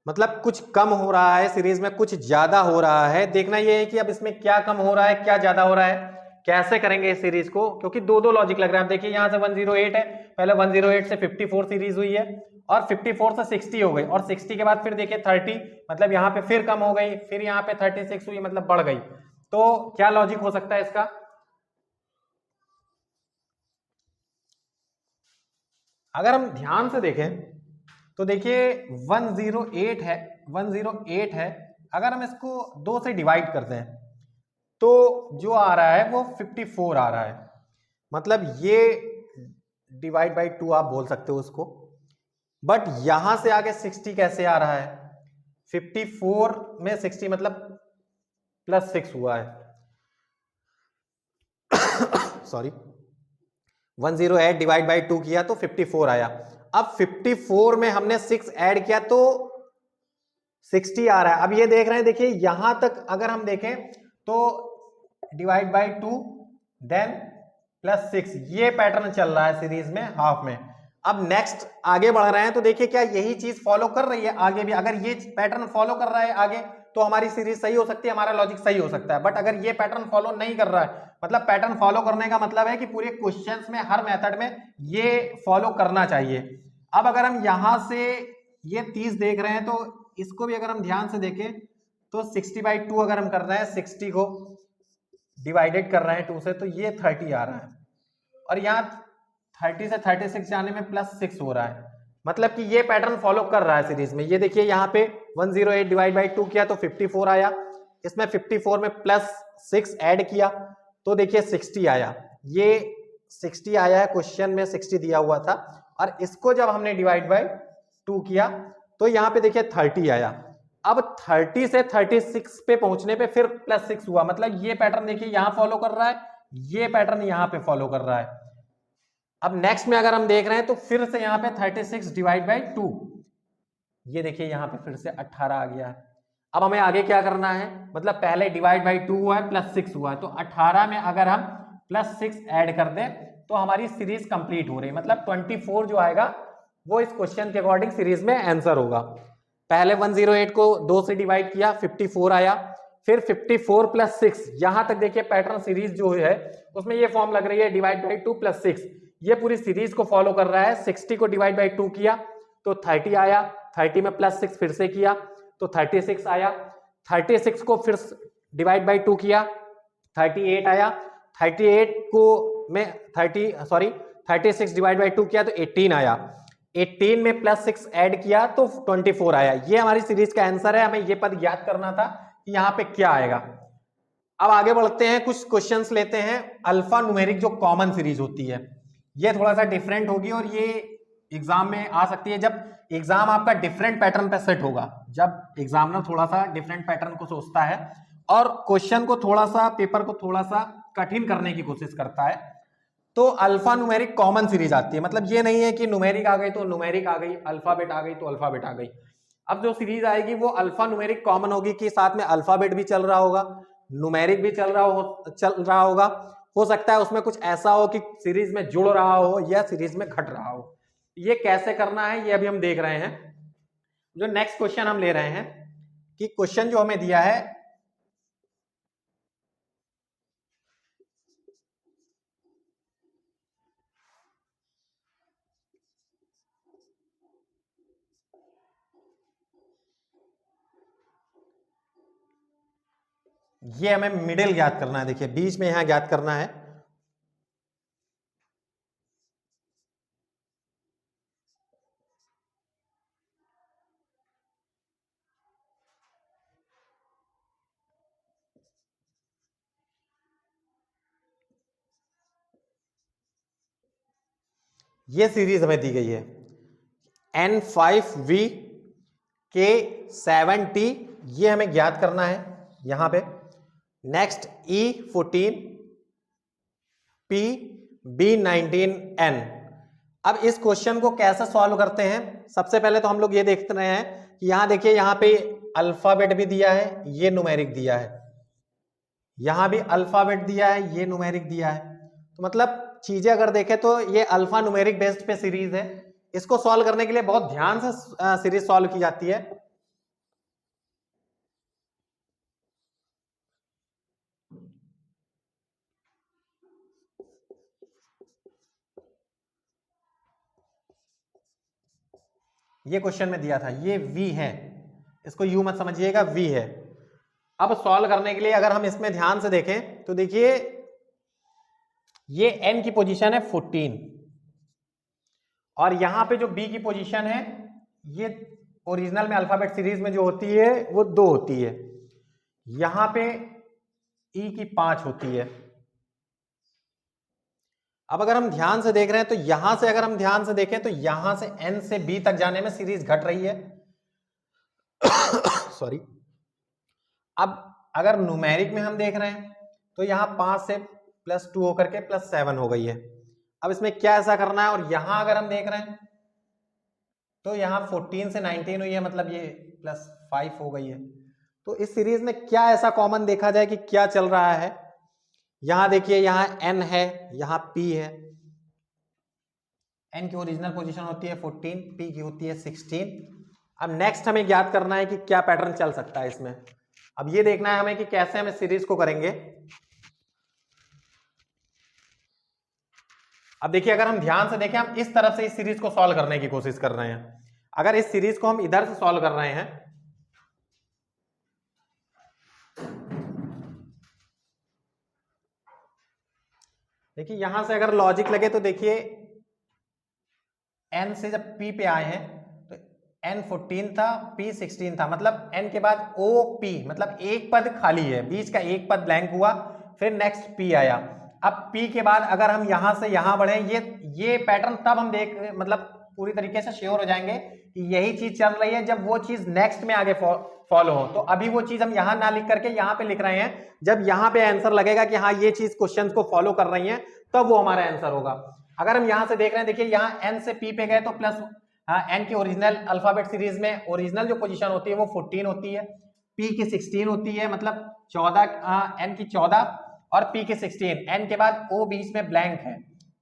मतलब कुछ कम हो रहा है सीरीज में, कुछ ज्यादा हो रहा है। देखना ये है कि अब इसमें क्या कम हो रहा है क्या ज्यादा हो रहा है, कैसे करेंगे इस सीरीज को, क्योंकि दो लॉजिक लग रहा है। आप देखिए यहां से 108 है, पहले 108 से 54 सीरीज हुई है और 54 से 60 हो गई और 60 के बाद फिर देखिए 30, मतलब यहाँ पे फिर कम हो गई, फिर यहाँ पे 36 हुई, मतलब बढ़ गई। तो क्या लॉजिक हो सकता है इसका? अगर हम ध्यान से देखें तो देखिए 108 है, 108 है, अगर हम इसको 2 से डिवाइड करते हैं तो जो आ रहा है वो 54 आ रहा है, मतलब ये डिवाइड बाई 2 आप बोल सकते हो उसको। बट यहां से आगे 60 कैसे आ रहा है? 54 में 60 मतलब +6 हुआ है सॉरी, 108 डिवाइड बाई 2 किया तो 54 आया। अब 54 में हमने 6 ऐड किया तो 60 आ रहा है। अब ये देख रहे हैं, देखिए यहां तक अगर हम देखें तो डिवाइड बाई 2 देन +6, ये पैटर्न चल रहा है सीरीज में हाफ में। अब नेक्स्ट आगे बढ़ रहे हैं तो देखिए क्या यही चीज फॉलो कर रही है आगे भी। अगर ये पैटर्न फॉलो कर रहा है आगे तो हमारी सीरीज सही हो सकती है, हमारा लॉजिक सही हो सकता है। बट अगर ये पैटर्न फॉलो नहीं कर रहा है, मतलब पैटर्न फॉलो करने का मतलब है कि पूरे क्वेश्चंस में हर मेथड में ये फॉलो करना चाहिए। अब अगर हम यहां से ये 30 देख रहे हैं तो इसको भी अगर हम ध्यान से देखें तो 60/2 अगर हम कर रहे हैं, 60 को डिवाइडेड कर रहे हैं 2 से, तो ये 30 आ रहा है और यहाँ 30 से 36 जाने में +6 हो रहा है, मतलब कि ये पैटर्न फॉलो कर रहा है सीरीज में। ये देखिए यहाँ पे 108 डिवाइड बाई 2 किया तो 54 आया, इसमें 54 में +6 ऐड किया तो देखिए 60 आया। ये 60 आया है, क्वेश्चन में 60 दिया हुआ था और इसको जब हमने डिवाइड बाई 2 किया तो यहाँ पे देखिए 30 आया। अब 30 से 36 पे पहुंचने पे फिर +6 हुआ, मतलब ये पैटर्न देखिए यहाँ फॉलो कर रहा है, ये पैटर्न यहाँ पे फॉलो कर रहा है। अब नेक्स्ट में अगर हम देख रहे हैं तो फिर से यहाँ पे 36 डिवाइड बाई 2, ये देखिए यहाँ पे फिर से 18 आ गया है। अब हमें आगे क्या करना है, मतलब पहले डिवाइड बाई 2 हुआ है, +6 हुआ है, तो 18 में अगर हम +6 ऐड कर दें तो हमारी सीरीज कंप्लीट हो रही है, मतलब 24 जो आएगा वो इस क्वेश्चन के अकॉर्डिंग सीरीज में आंसर होगा। पहले 108 को 2 से डिवाइड किया, 54 आया, फिर 54 +6, यहां तक देखिए पैटर्न सीरीज जो है उसमें ये फॉर्म लग रही है डिवाइड बाई 2 +6, ये पूरी सीरीज को फॉलो कर रहा है। 60 को डिवाइड बाई 2 किया तो 30 आया, 30 में +6 फिर से किया तो 36 आया, 36 को फिर डिवाइड बाई 2 किया 38 आया, 38 को में 36 डिवाइड बाई 2 किया तो 18 आया, 18 में +6 ऐड किया तो 24 आया। ये हमारी सीरीज का आंसर है। हमें ये पद याद करना था कि यहाँ पे क्या आएगा। अब आगे बढ़ते हैं, कुछ क्वेश्चंस लेते हैं। अल्फा न्यूमेरिक जो कॉमन सीरीज होती है ये थोड़ा सा डिफरेंट होगी और ये एग्जाम में आ सकती है जब एग्जाम आपका डिफरेंट पैटर्न पे सेट होगा, जब एग्जामिनर थोड़ा सा डिफरेंट पैटर्न को सोचता है और क्वेश्चन को थोड़ा सा, पेपर को थोड़ा सा कठिन करने की कोशिश करता है, तो अल्फा न्यूमेरिक कॉमन सीरीज आती है, मतलब ये नहीं है कि न्यूमेरिक आ गई तो न्यूमेरिक आ गई, अल्फाबेट आ गई तो अल्फाबेट आ गई। अब जो सीरीज आएगी वो अल्फा न्यूमेरिक कॉमन होगी कि साथ में अल्फाबेट भी चल रहा होगा, न्यूमेरिक भी चल रहा होगा। हो सकता है उसमें कुछ ऐसा हो कि सीरीज में जुड़ रहा हो या सीरीज में घट रहा हो। ये कैसे करना है ये अभी हम देख रहे हैं। जो नेक्स्ट क्वेश्चन हम ले रहे हैं कि क्वेश्चन जो हमें दिया है, ये हमें मिडिल ज्ञात करना है। देखिए बीच में यहां ज्ञात करना है। ये सीरीज हमें दी गई है N5V K7T, ये हमें ज्ञात करना है यहां पे। Next E14 P B19N। अब इस क्वेश्चन को कैसे सॉल्व करते हैं, सबसे पहले तो हम लोग ये देखते रहे हैं कि यहां देखिए यहां पे अल्फाबेट भी दिया है, ये न्यूमेरिक दिया है, यहां भी अल्फाबेट दिया है, ये न्यूमेरिक दिया है। तो मतलब चीजें अगर देखें तो ये अल्फा न्यूमेरिक बेस्ड पे सीरीज है। इसको सॉल्व करने के लिए बहुत ध्यान से सीरीज सॉल्व की जाती है। ये क्वेश्चन में दिया था, ये V है, इसको U मत समझिएगा, V है। अब सॉल्व करने के लिए अगर हम इसमें ध्यान से देखें तो देखिए ये N की पोजीशन है 14 और यहां पे जो B की पोजीशन है, ये ओरिजिनल में अल्फाबेट सीरीज में जो होती है वो 2 होती है, यहां पे E की 5 होती है। अब अगर हम ध्यान से देख रहे हैं तो यहां से अगर हम ध्यान से देखें तो यहां से N से B तक जाने में सीरीज घट रही है सॉरी। अब अगर न्यूमेरिक में हम देख रहे हैं तो यहां 5 से +2 होकर के +7 हो गई है। अब इसमें क्या ऐसा करना है, और यहां अगर हम देख रहे हैं तो यहां 14 से 19 हुई है, मतलब ये +5 हो गई है। तो इस सीरीज में क्या ऐसा कॉमन देखा जाए कि क्या चल रहा है। यहां देखिए यहां N है, यहां P है। N की ओरिजिनल पोजीशन होती है 14, P की होती है 16। अब नेक्स्ट हमें ज्ञात करना है कि क्या पैटर्न चल सकता है इसमें। अब ये देखना है हमें कि कैसे हम इस सीरीज को करेंगे। अब देखिए अगर हम ध्यान से देखें, हम इस तरफ से इस सीरीज को सॉल्व करने की कोशिश कर रहे हैं। अगर इस सीरीज को हम इधर से सॉल्व कर रहे हैं, देखिए यहां से अगर लॉजिक लगे तो देखिए N से जब P पे आए हैं तो N 14 था, P 16 था, मतलब N के बाद OP, मतलब एक पद खाली है, बीच का एक पद ब्लैंक हुआ, फिर नेक्स्ट P आया। अब P के बाद अगर हम यहां से यहां बढ़े, ये पैटर्न तब हम मतलब पूरी तरीके से श्योर हो जाएंगे कि यही चीज चल रही है जब वो चीज नेक्स्ट में आगे फॉलो हो। तो अभी वो चीज हम यहां ना लिख करके यहां पे लिख रहे हैं, जब यहां पे आंसर लगेगा कि हाँ ये चीज क्वेश्चन को फॉलो कर रही है तब वो हमारा आंसर होगा। अगर हम यहां से देख रहे हैं, देखिए यहां N से P पे गए तो प्लस N की ओरिजिनल अल्फाबेट सीरीज में ओरिजिनल जो पोजीशन होती है वो 14 होती है, P की 16 होती है, मतलब 14, N की 14 और P की 16। N के बाद O बीच में ब्लैंक है,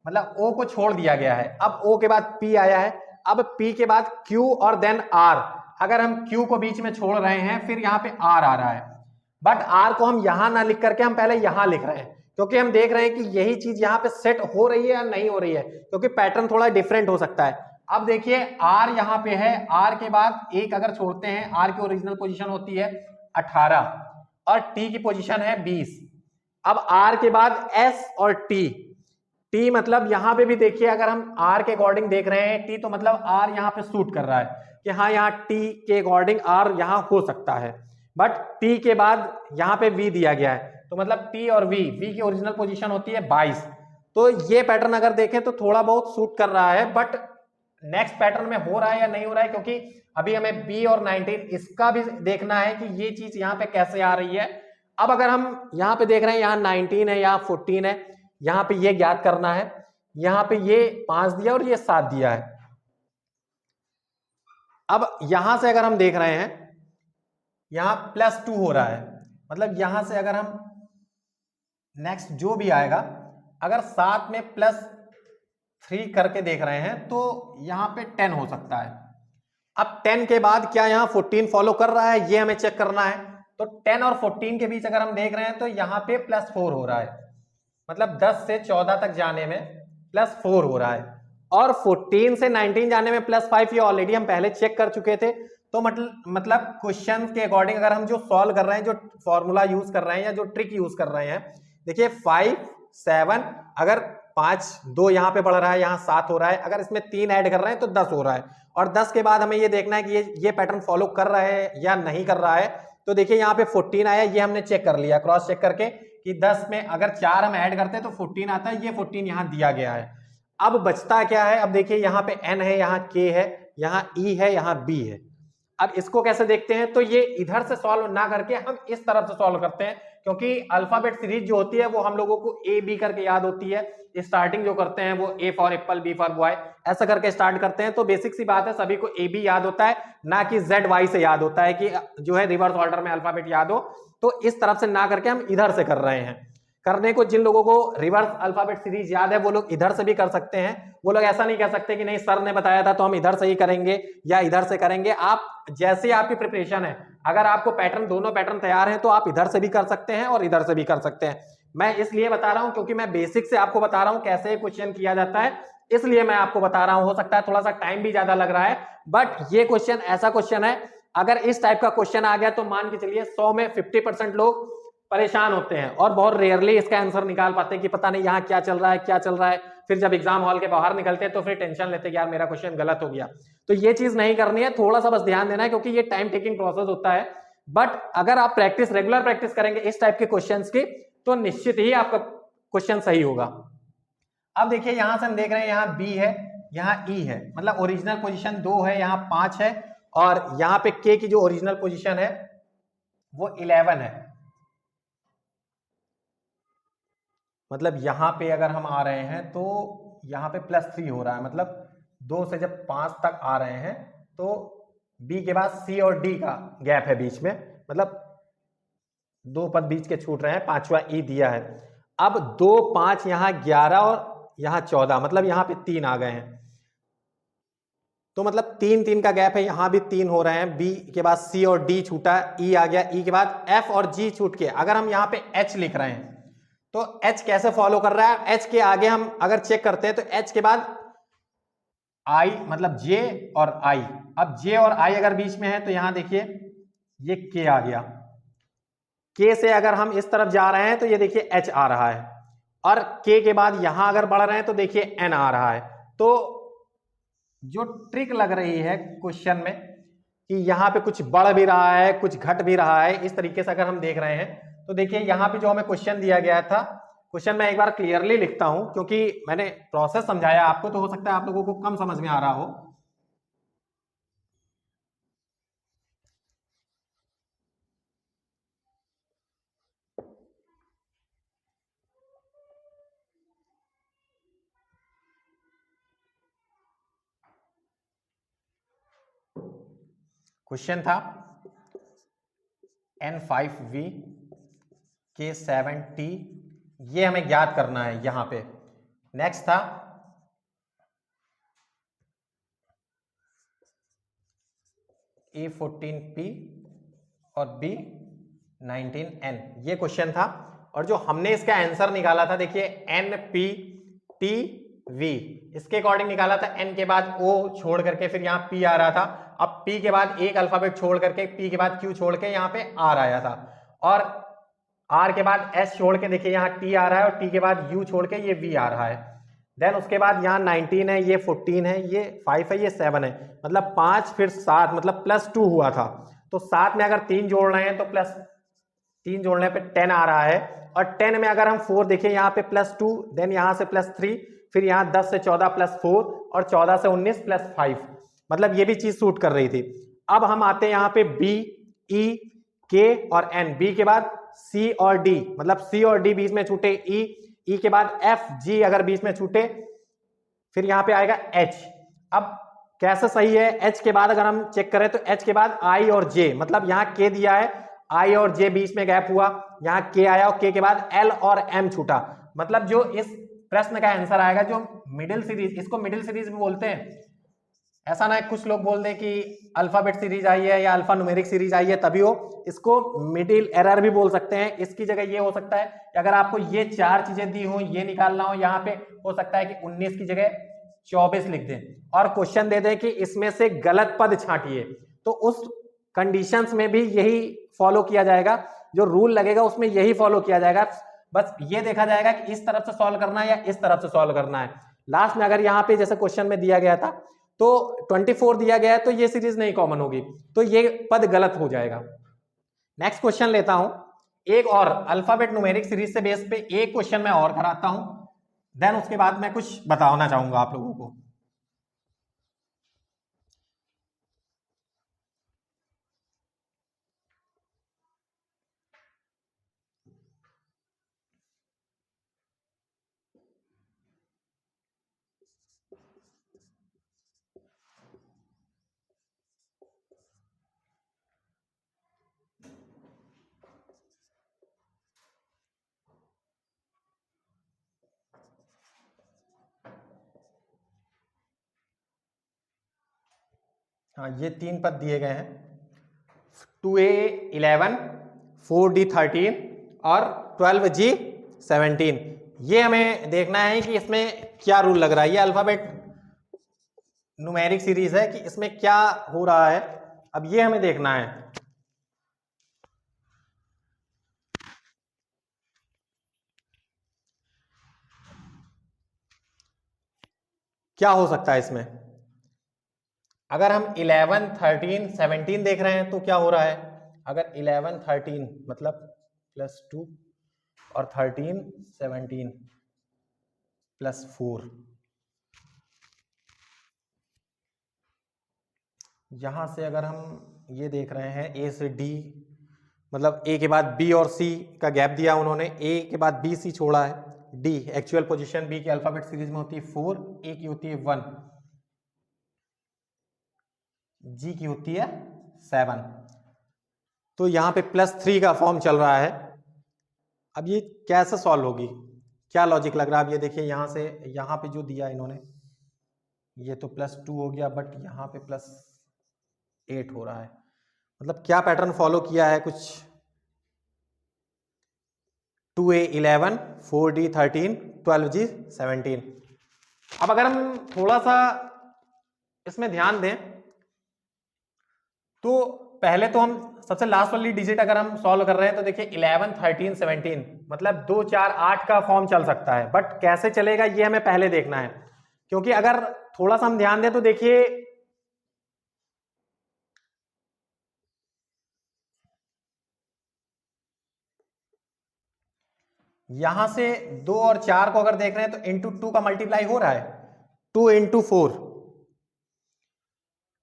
मतलब O को छोड़ दिया गया है। अब O के बाद P आया है, अब P के बाद Q और देन R। अगर हम Q को बीच में छोड़ रहे हैं फिर यहाँ पे R आ रहा है, बट R को हम यहां ना लिख करके हम पहले यहां लिख रहे हैं, क्योंकि हम देख रहे हैं कि यही चीज यहाँ पे सेट हो रही है या नहीं हो रही है, क्योंकि पैटर्न थोड़ा डिफरेंट हो सकता है। अब देखिए R यहाँ पे है, R के बाद एक अगर छोड़ते हैं, R की ओरिजिनल पोजीशन होती है 18 और T की पोजीशन है 20। अब R के बाद S और T मतलब यहां पे भी देखिए अगर हम R के अकॉर्डिंग देख रहे हैं T, तो मतलब R यहाँ पे सूट कर रहा है कि हाँ यहाँ T के अकॉर्डिंग R यहाँ हो सकता है, बट T के बाद यहाँ पे V दिया गया है, तो मतलब T और V की ओरिजिनल पोजीशन होती है 22। तो ये पैटर्न अगर देखें तो थोड़ा बहुत सूट कर रहा है, बट नेक्स्ट पैटर्न में हो रहा है या नहीं हो रहा है, क्योंकि अभी हमें B और 19 इसका भी देखना है कि ये चीज यहाँ पे कैसे आ रही है। अब अगर हम यहाँ पे देख रहे हैं यहाँ 19 है, यहाँ 14 है, यहाँ पे ये ज्ञात करना है। यहां पे ये 5 दिया और ये 7 दिया है। अब यहां से अगर हम देख रहे हैं यहां +2 हो रहा है, मतलब यहां से अगर हम नेक्स्ट जो भी आएगा अगर 7 में +3 करके देख रहे हैं तो यहां पे 10 हो सकता है। अब 10 के बाद क्या यहां 14 फॉलो कर रहा है, ये हमें चेक करना है। तो 10 और 14 के बीच अगर हम देख रहे हैं तो यहां पे +4 हो रहा है, मतलब 10 से 14 तक जाने में +4 हो रहा है, और 14 से 19 जाने में +5 ये ऑलरेडी हम पहले चेक कर चुके थे। तो मतलब क्वेश्चन के अकॉर्डिंग अगर हम जो सॉल्व कर रहे हैं, जो फॉर्मूला यूज कर रहे हैं या जो ट्रिक यूज कर रहे हैं, देखिए 5 7, अगर 5 2 यहां पे बढ़ रहा है, यहां 7 हो रहा है, अगर इसमें 3 ऐड कर रहे हैं तो 10 हो रहा है। और 10 के बाद हमें ये देखना है कि ये पैटर्न फॉलो कर रहा है या नहीं कर रहा है। तो देखिए यहाँ पे 14 आया, ये हमने चेक कर लिया क्रॉस चेक करके कि 10 में अगर 4 हम ऐड करते हैं तो 14 आता है, ये 14 यहाँ दिया गया है। अब बचता क्या है, अब देखिए यहाँ पे n है, यहाँ k है, यहाँ e है, यहाँ b है। अब इसको कैसे देखते हैं, तो ये इधर से सॉल्व ना करके हम इस तरफ से सॉल्व करते हैं, क्योंकि अल्फाबेट सीरीज जो होती है वो हम लोगों को ए बी करके याद होती है। स्टार्टिंग जो करते हैं वो A for apple, B for boy, ऐसा करके स्टार्ट करते हैं। तो बेसिक सी बात है, सभी को ए बी याद होता है, ना कि जेड वाई से याद होता है कि जो है रिवर्स ऑर्डर में अल्फाबेट याद हो। तो इस तरफ से ना करके हम इधर से कर रहे हैं। करने को जिन लोगों को रिवर्स अल्फाबेट सीरीज याद है वो लोग इधर से भी कर सकते हैं। वो लोग ऐसा नहीं कह सकते कि नहीं सर ने बताया था तो हम इधर से ही करेंगे या इधर से करेंगे। आप जैसे आपकी प्रिपरेशन है, अगर आपको पैटर्न दोनों पैटर्न तैयार हैं तो आप इधर से भी कर सकते हैं और इधर से भी कर सकते हैं। मैं इसलिए बता रहा हूं क्योंकि मैं बेसिक से आपको बता रहा हूं कैसे क्वेश्चन किया जाता है, इसलिए मैं आपको बता रहा हूं। हो सकता है थोड़ा सा टाइम भी ज्यादा लग रहा है, बट ये क्वेश्चन ऐसा क्वेश्चन है, अगर इस टाइप का क्वेश्चन आ गया तो मान के चलिए 100 में 50% लोग परेशान होते हैं और बहुत रेयरली इसका आंसर निकाल पाते हैं कि पता नहीं यहाँ क्या चल रहा है, क्या चल रहा है। फिर जब एग्जाम हॉल के बाहर निकलते हैं तो फिर टेंशन लेते हैं कि यार मेरा क्वेश्चन गलत हो गया। तो ये चीज नहीं करनी है, थोड़ा सा बस ध्यान देना है, क्योंकि ये टाइम टेकिंग प्रोसेस होता है। बट अगर आप रेगुलर प्रैक्टिस करेंगे इस टाइप के क्वेश्चन की, तो निश्चित ही आपका क्वेश्चन सही होगा। अब देखिए यहां से हम देख रहे हैं यहाँ बी है, यहाँ ई है, मतलब ओरिजिनल पोजिशन 2 है, यहाँ 5 है, और यहाँ पे के की जो ओरिजिनल पोजिशन है वो 11 है। मतलब यहां पे अगर हम आ रहे हैं तो यहां पे +3 हो रहा है, मतलब 2 से जब 5 तक आ रहे हैं तो बी के बाद सी और डी का गैप है बीच में, मतलब 2 पद बीच के छूट रहे हैं, 5वां ई दिया है। अब 2 5 यहां 11 और यहां 14, मतलब यहां पे 3 आ गए हैं। तो मतलब 3 3 का गैप है, यहां भी 3 हो रहे हैं। बी के बाद सी और डी छूटा, ई आ गया, ई के बाद एफ और जी छूट के अगर हम यहां पे एच लिख रहे हैं तो H कैसे फॉलो कर रहा है, H के आगे हम अगर चेक करते हैं तो H के बाद I, मतलब J और I। अब J और I अगर बीच में है तो यहां देखिए ये K आ गया। K से अगर हम इस तरफ जा रहे हैं तो ये देखिए H आ रहा है, और K के बाद यहां अगर बढ़ रहे हैं तो देखिए N आ रहा है। तो जो ट्रिक लग रही है क्वेश्चन में कि यहां पे कुछ बढ़ भी रहा है कुछ घट भी रहा है, इस तरीके से अगर हम देख रहे हैं तो देखिए यहाँ पे जो हमें क्वेश्चन दिया गया था, क्वेश्चन मैं एक बार क्लियरली लिखता हूं क्योंकि मैंने प्रोसेस समझाया आपको, तो हो सकता है आप लोगों को कम समझ में आ रहा हो। क्वेश्चन था N5V K7T, ये हमें ज्ञात करना है यहां पे। नेक्स्ट था A14P और B19N, ये क्वेश्चन था। और जो हमने इसका आंसर निकाला था देखिए NPTV, इसके अकॉर्डिंग निकाला था। N के बाद O छोड़ करके फिर यहाँ P आ रहा था, अब P के बाद एक अल्फाबेट छोड़ करके P के बाद Q छोड़ के यहाँ पे R आया था, और R के बाद S छोड़ के देखिए यहाँ T आ रहा है, और T के बाद U छोड़ के ये V आ रहा है। देन उसके बाद यहाँ 19 है, ये 14 है, ये 5 है, ये 7 है, मतलब 5 फिर 7, मतलब +2 हुआ था। तो 7 में अगर 3 जोड़ रहे हैं तो +3 जोड़ने पे 10 आ रहा है, और 10 में अगर हम 4 देखिए यहाँ पे +2, देन यहाँ से +3, फिर यहाँ 10 से 14 +4, और 14 से 19 +5, मतलब ये भी चीज सूट कर रही थी। अब हम आते हैं यहाँ पे B, E, K और N, B के बाद C और D, मतलब C और D बीच में छूटे, E के बाद F G अगर बीच में छूटे फिर यहाँ पे आएगा h। अब कैसे सही है, h के बाद अगर हम चेक करें तो h के बाद i और j, मतलब यहाँ k दिया है, i और j बीच में गैप हुआ, यहाँ k आया और k के बाद l और m छूटा, मतलब जो इस प्रश्न का आंसर आएगा, जो मिडिल सीरीज, इसको मिडिल सीरीज भी बोलते हैं। ऐसा ना कुछ लोग बोल दें कि अल्फाबेट सीरीज आई है या अल्फा न्यूमेरिक सीरीज आई है तभी हो, इसको मिडिल एरर भी बोल सकते हैं। इसकी जगह ये हो सकता है कि अगर आपको ये 4 चीजें दी हो, ये निकालना हो, यहाँ पे हो सकता है कि 19 की जगह 24 लिख दें और क्वेश्चन दे दें कि इसमें से गलत पद छांटिए, तो उस कंडीशंस में भी यही फॉलो किया जाएगा, जो रूल लगेगा उसमें यही फॉलो किया जाएगा। बस ये देखा जाएगा कि इस तरफ से सॉल्व करना है या इस तरफ से सॉल्व करना है। लास्ट में अगर यहाँ पे जैसे क्वेश्चन में दिया गया था तो 24 दिया गया है तो ये सीरीज नहीं कॉमन होगी, तो ये पद गलत हो जाएगा। नेक्स्ट क्वेश्चन लेता हूं, एक और अल्फाबेट न्यूमेरिक सीरीज से बेस पे एक क्वेश्चन मैं और कराता हूं, देन उसके बाद मैं कुछ बताना चाहूंगा आप लोगों को। हाँ, ये 3 पद दिए गए हैं, 2a11, 4d13 और 12g17। ये हमें देखना है कि इसमें क्या रूल लग रहा है। ये अल्फाबेट न्यूमेरिक सीरीज है कि इसमें क्या हो रहा है, अब ये हमें देखना है। क्या हो सकता है इसमें, अगर हम 11, 13, 17 देख रहे हैं तो क्या हो रहा है, अगर 11, 13 मतलब +2 और 13, 17 +4, यहां से अगर हम ये देख रहे हैं ए से डी, मतलब ए के बाद बी और सी का गैप दिया उन्होंने, ए के बाद बी सी छोड़ा है, डी एक्चुअल पोजीशन बी की अल्फाबेट सीरीज में होती है 4, ए की होती है 1, जी की होती है 7, तो यहाँ पे +3 का फॉर्म चल रहा है। अब ये कैसे सॉल्व होगी, क्या लॉजिक लग रहा है। अब ये देखिए यहाँ से यहाँ पे जो दिया इन्होंने, ये तो +2 हो गया, बट यहाँ पे +8 हो रहा है, मतलब क्या पैटर्न फॉलो किया है, कुछ 2a11, 4d13, 12g17। अब अगर हम थोड़ा सा इसमें ध्यान दें तो पहले तो हम सबसे लास्ट वाली डिजिट अगर हम सॉल्व कर रहे हैं तो देखिए 11, 13, 17 मतलब 2, 4, 8 का फॉर्म चल सकता है, बट कैसे चलेगा ये हमें पहले देखना है। क्योंकि अगर थोड़ा सा हम ध्यान दें तो देखिए यहां से 2 और 4 को अगर देख रहे हैं तो इंटू 2 का मल्टीप्लाई हो रहा है, 2 इंटू 4,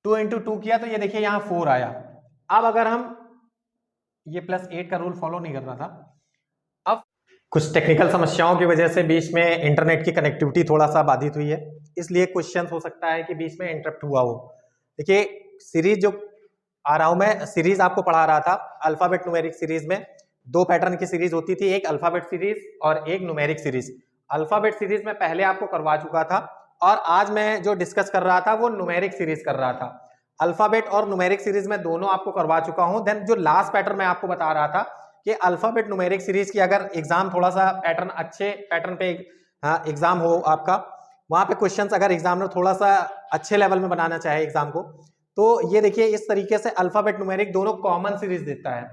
2 इंटू 2 किया तो ये देखिए यहां 4 आया। अब अगर हम ये +8 का रूल फॉलो नहीं कर रहा था, अब कुछ टेक्निकल समस्याओं की वजह से बीच में इंटरनेट की कनेक्टिविटी थोड़ा सा बाधित हुई है, इसलिए क्वेश्चन हो सकता है कि बीच में इंटरप्ट हुआ हो। देखिए सीरीज जो आ रहा हूं मैं, सीरीज आपको पढ़ा रहा था, अल्फाबेट न्यूमेरिक सीरीज में 2 पैटर्न की सीरीज होती थी, एक अल्फाबेट सीरीज और एक न्यूमेरिक सीरीज। अल्फाबेट सीरीज में पहले आपको करवा चुका था और आज मैं जो डिस्कस कर रहा था वो न्यूमेरिक सीरीज कर रहा था। अल्फाबेट और न्यूमेरिक सीरीज में दोनों आपको करवा चुका हूं। देन जो लास्ट पैटर्न मैं आपको बता रहा था कि अल्फाबेट न्यूमेरिक सीरीज की अगर एग्जाम थोड़ा सा पैटर्न अच्छे पैटर्न पे एग्जाम हो आपका, वहां पे क्वेश्चंस अगर एग्जामिनर थोड़ा सा अच्छे लेवल में बनाना चाहे एग्जाम को, तो ये देखिए इस तरीके से अल्फाबेट न्यूमेरिक दोनों कॉमन सीरीज देता है।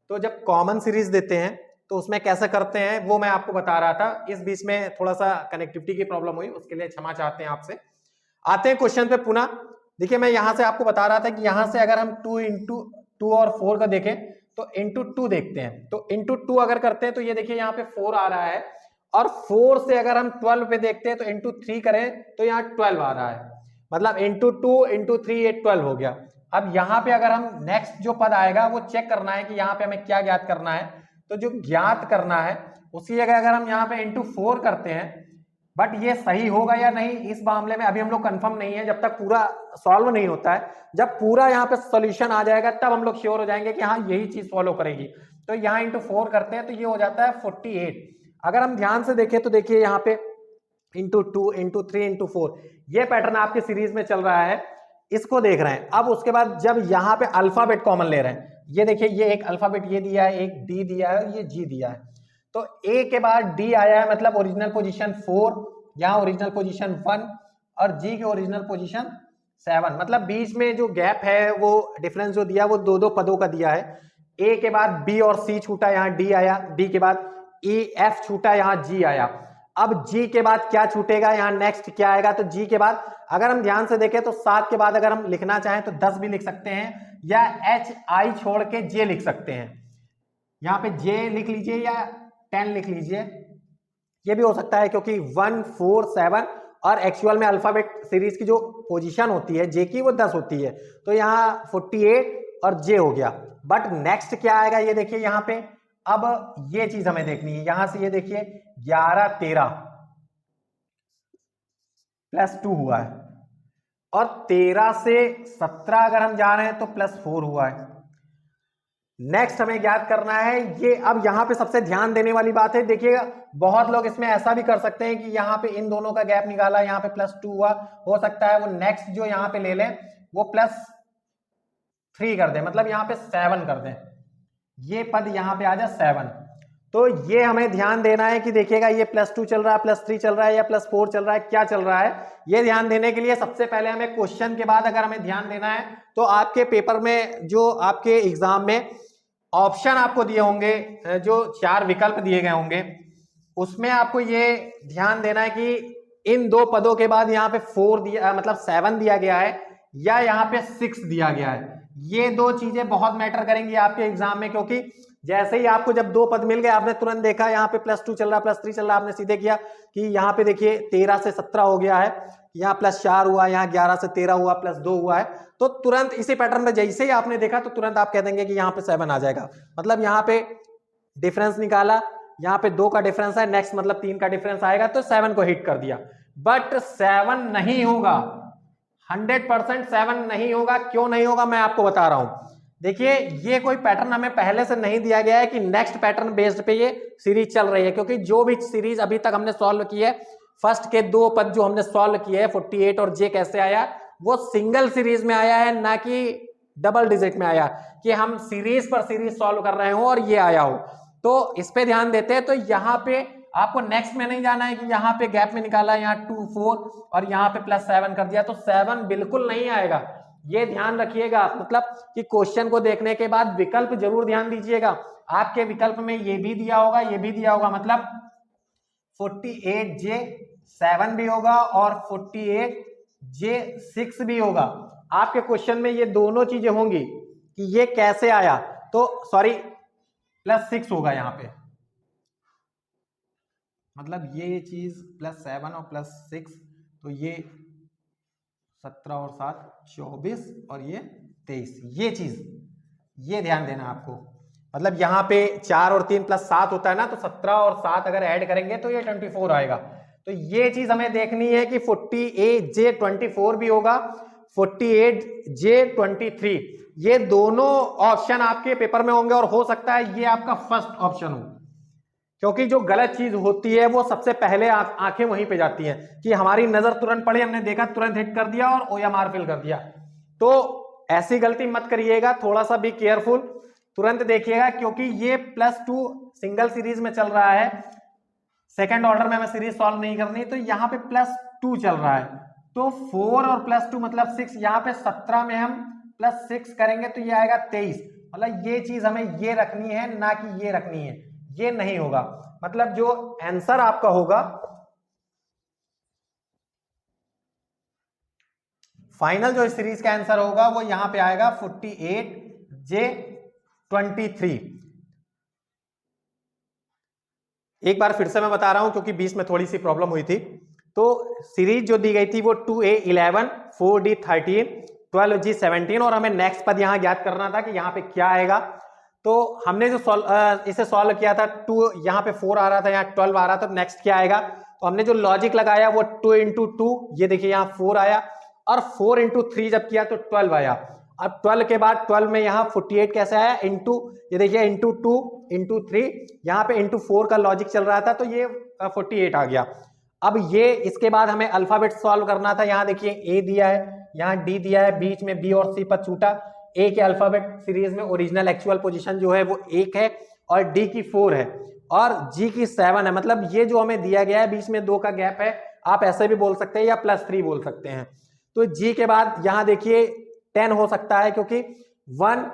तो जब कॉमन सीरीज देते हैं तो उसमें कैसे करते हैं वो मैं आपको बता रहा था। इस बीच में थोड़ा सा कनेक्टिविटी की प्रॉब्लम हुई, उसके लिए क्षमा चाहते हैं आपसे। आते हैं क्वेश्चन पे पुनः। देखिए मैं यहां से आपको बता रहा था कि यहां से अगर हम 2 इंटू 2 और 4 का देखें तो इंटू 2 देखते हैं, तो इंटू 2 अगर करते हैं तो ये देखिए यहाँ पे 4 आ रहा है, और 4 से अगर हम 12 पे देखते हैं तो इंटू 3 करें तो यहाँ 12 आ रहा है, मतलब इंटू 2 इंटू 3 ये 12 हो गया। अब यहाँ पे अगर हम नेक्स्ट जो पद आएगा वो चेक करना है कि यहाँ पे हमें क्या ज्ञात करना है, तो जो ज्ञात करना है उसी जगह अगर हम यहाँ पे इंटू 4 करते हैं, बट ये सही होगा या नहीं इस मामले में अभी हम लोग कंफर्म नहीं है, जब तक पूरा सॉल्व नहीं होता है। जब पूरा यहाँ पे सॉल्यूशन आ जाएगा तब हम लोग श्योर हो जाएंगे कि हाँ यही चीज फॉलो करेगी। तो यहाँ इंटू 4 करते हैं तो ये हो जाता है 48। अगर हम ध्यान से देखें तो देखिए यहाँ पे इंटू 2 इंटू 3 इंटू 4 ये पैटर्न आपके सीरीज में चल रहा है, इसको देख रहे हैं। अब उसके बाद जब यहाँ पे अल्फाबेट कॉमन ले रहे हैं, ये देखिए ये एक अल्फाबेट ये दिया है, एक डी दिया है, ये जी दिया है। तो ए के बाद डी आया है मतलब ओरिजिनल पोजीशन 4, यहाँ ओरिजिनल पोजीशन 1 और जी की ओरिजिनल पोजीशन 7, मतलब बीच में जो गैप है वो डिफरेंस जो दिया वो दो पदों का दिया है। ए के बाद बी और सी छूटा, यहाँ डी आया, डी के बाद ई एफ छूटा, यहाँ जी आया। अब जी के बाद क्या छूटेगा, यहाँ नेक्स्ट क्या आएगा, तो जी के बाद अगर हम ध्यान से देखें तो 7 के बाद अगर हम लिखना चाहें तो 10 भी लिख सकते हैं या एच आई छोड़ के जे लिख सकते हैं। यहाँ पे जे लिख लीजिए या 10 लिख लीजिए, ये भी हो सकता है क्योंकि 1 4 7 और एक्चुअल में अल्फाबेट सीरीज की जो पोजीशन होती है जे की वो 10 होती है, तो यहाँ 48 और जे हो गया। बट नेक्स्ट क्या आएगा ये देखिए यहाँ पे, अब ये चीज हमें देखनी है। यहां से ये देखिए 11 13 प्लस 2 हुआ है और 13 से 17 अगर हम जा रहे हैं तो प्लस 4 हुआ है। नेक्स्ट हमें ज्ञात करना है ये। अब यहां पे सबसे ध्यान देने वाली बात है, देखिएगा बहुत लोग इसमें ऐसा भी कर सकते हैं कि यहाँ पे इन दोनों का गैप निकाला, यहाँ पे प्लस 2 हुआ, हो सकता है वो नेक्स्ट जो यहाँ पे ले लें वो प्लस 3 कर दें, मतलब यहाँ पे 7 कर दें, ये पद यहाँ पे आ जाए 7। तो ये हमें ध्यान देना है कि देखिएगा ये प्लस 2 चल रहा है, प्लस 3 चल रहा है या प्लस 4 चल रहा है, क्या चल रहा है, ये ध्यान देने के लिए सबसे पहले हमें क्वेश्चन के बाद अगर हमें ध्यान देना है तो आपके पेपर में जो आपके एग्जाम में ऑप्शन आपको दिए होंगे, जो 4 विकल्प दिए गए होंगे, उसमें आपको ये ध्यान देना है कि इन दो पदों के बाद यहाँ पे 4 दिया मतलब 7 दिया गया है या यहाँ पे 6 दिया गया है। ये दो चीजें बहुत मैटर करेंगी आपके एग्जाम में, क्योंकि जैसे ही आपको जब दो पद मिल गए आपने तुरंत देखा यहाँ पे प्लस 2 चल रहा, प्लस 3 चल रहा, आपने सीधे किया कि यहाँ पे देखिए 13 से 17 हो गया है, यहाँ प्लस 4 हुआ, यहाँ 11 से 13 हुआ, प्लस 2 हुआ है, तो तुरंत इसी पैटर्न में जैसे ही आपने देखा तो तुरंत आप कह देंगे कि यहाँ पे 7 आ जाएगा। मतलब यहाँ पे डिफरेंस निकाला, यहाँ पे 2 का डिफरेंस है, नेक्स्ट मतलब 3 का डिफरेंस आएगा तो 7 को हिट कर दिया। बट 7 नहीं होगा, 100% 7 नहीं होगा। क्यों नहीं होगा मैं आपको बता रहा हूं। देखिए ये कोई पैटर्न हमें पहले से नहीं दिया गया है कि नेक्स्ट पैटर्न बेस्ड पे ये सीरीज चल रही है, क्योंकि जो भी सीरीज अभी तक हमने सॉल्व की है, फर्स्ट के 2 पद जो हमने सॉल्व किए हैं 48 और जे कैसे आया, वो सिंगल सीरीज में आया है, ना कि डबल डिजिट में आया कि हम सीरीज पर सीरीज सॉल्व कर रहे हो और ये आया हो। तो इस पे ध्यान देते हैं। तो यहाँ पे आपको नेक्स्ट में नहीं जाना है कि यहाँ पे गैप में निकाला, यहाँ 2 4 और यहाँ पे प्लस 7 कर दिया, तो 7 बिल्कुल नहीं आएगा, ये ध्यान रखिएगा। मतलब कि क्वेश्चन को देखने के बाद विकल्प जरूर ध्यान दीजिएगा। आपके विकल्प में ये भी दिया होगा, ये भी दिया होगा, मतलब 48J 7 भी होगा और 48J 6 भी होगा। आपके क्वेश्चन में ये दोनों चीजें होंगी कि ये कैसे आया, तो सॉरी प्लस 6 होगा यहाँ पे, मतलब ये चीज प्लस 7 और प्लस 6, तो ये 17 और 7 24 और ये 23, ये चीज ये ध्यान देना आपको। मतलब यहाँ पे 4 और 3 प्लस 7 होता है ना, तो 17 और 7 अगर ऐड करेंगे तो ये 24 आएगा। तो ये चीज हमें देखनी है कि 48J 24 भी होगा, 48J 23, ये दोनों ऑप्शन आपके पेपर में होंगे और हो सकता है ये आपका फर्स्ट ऑप्शन हो, क्योंकि जो गलत चीज होती है वो सबसे पहले आंखें वहीं पे जाती हैं कि हमारी नजर तुरंत पड़ी, हमने देखा तुरंत हिट कर दिया और OMR फिल कर दिया। तो ऐसी गलती मत करिएगा, थोड़ा सा भी केयरफुल, तुरंत देखिएगा, क्योंकि ये प्लस 2 सिंगल सीरीज में चल रहा है, सेकंड ऑर्डर में हमें सीरीज सॉल्व नहीं करनी, तो यहाँ पे प्लस 2 चल रहा है, तो 4 और प्लस 2 मतलब 6, यहाँ पे 17 में हम प्लस 6 करेंगे तो ये आएगा 23। मतलब ये चीज हमें ये रखनी है, ना कि ये रखनी है, ये नहीं होगा। मतलब जो आंसर आपका होगा फाइनल, जो इस सीरीज का आंसर होगा वो यहां पे आएगा 48J 23। एक बार फिर से मैं बता रहा हूं क्योंकि बीच में थोड़ी सी प्रॉब्लम हुई थी। तो सीरीज जो दी गई थी वो 2A 11 4D 13 12G 17 और हमें नेक्स्ट पद यहां ज्ञात करना था कि यहां पे क्या आएगा। तो हमने जो इसे सॉल्व किया था 2, यहाँ पे 4 आ रहा था, यहाँ 12 आ रहा था, नेक्स्ट क्या आएगा तो हमने जो लॉजिक लगाया वो 2 इंटू 2, ये देखिए यहाँ 4 आया, और 4 इंटू 3 जब किया तो 12 आया। अब 12 के बाद 12 में यहाँ 48 कैसे आया, इंटू, ये देखिए इंटू 2 इंटू 3, यहाँ पे इंटू 4 का लॉजिक चल रहा था तो ये 48 आ गया। अब ये इसके बाद हमें अल्फाबेट सॉल्व करना था। यहाँ देखिए ए दिया है, यहाँ डी दिया है, बीच में बी और सी पर छूटा। ए के अल्फाबेट सीरीज में ओरिजिनल एक्चुअल पोजीशन जो है वो 1 है और डी की 4 है और जी की 7 है। मतलब ये जो हमें दिया गया है बीच में 2 का गैप है, आप ऐसे भी बोल सकते हैं या +3 बोल सकते हैं। तो जी के बाद यहाँ देखिए 10 हो सकता है क्योंकि 1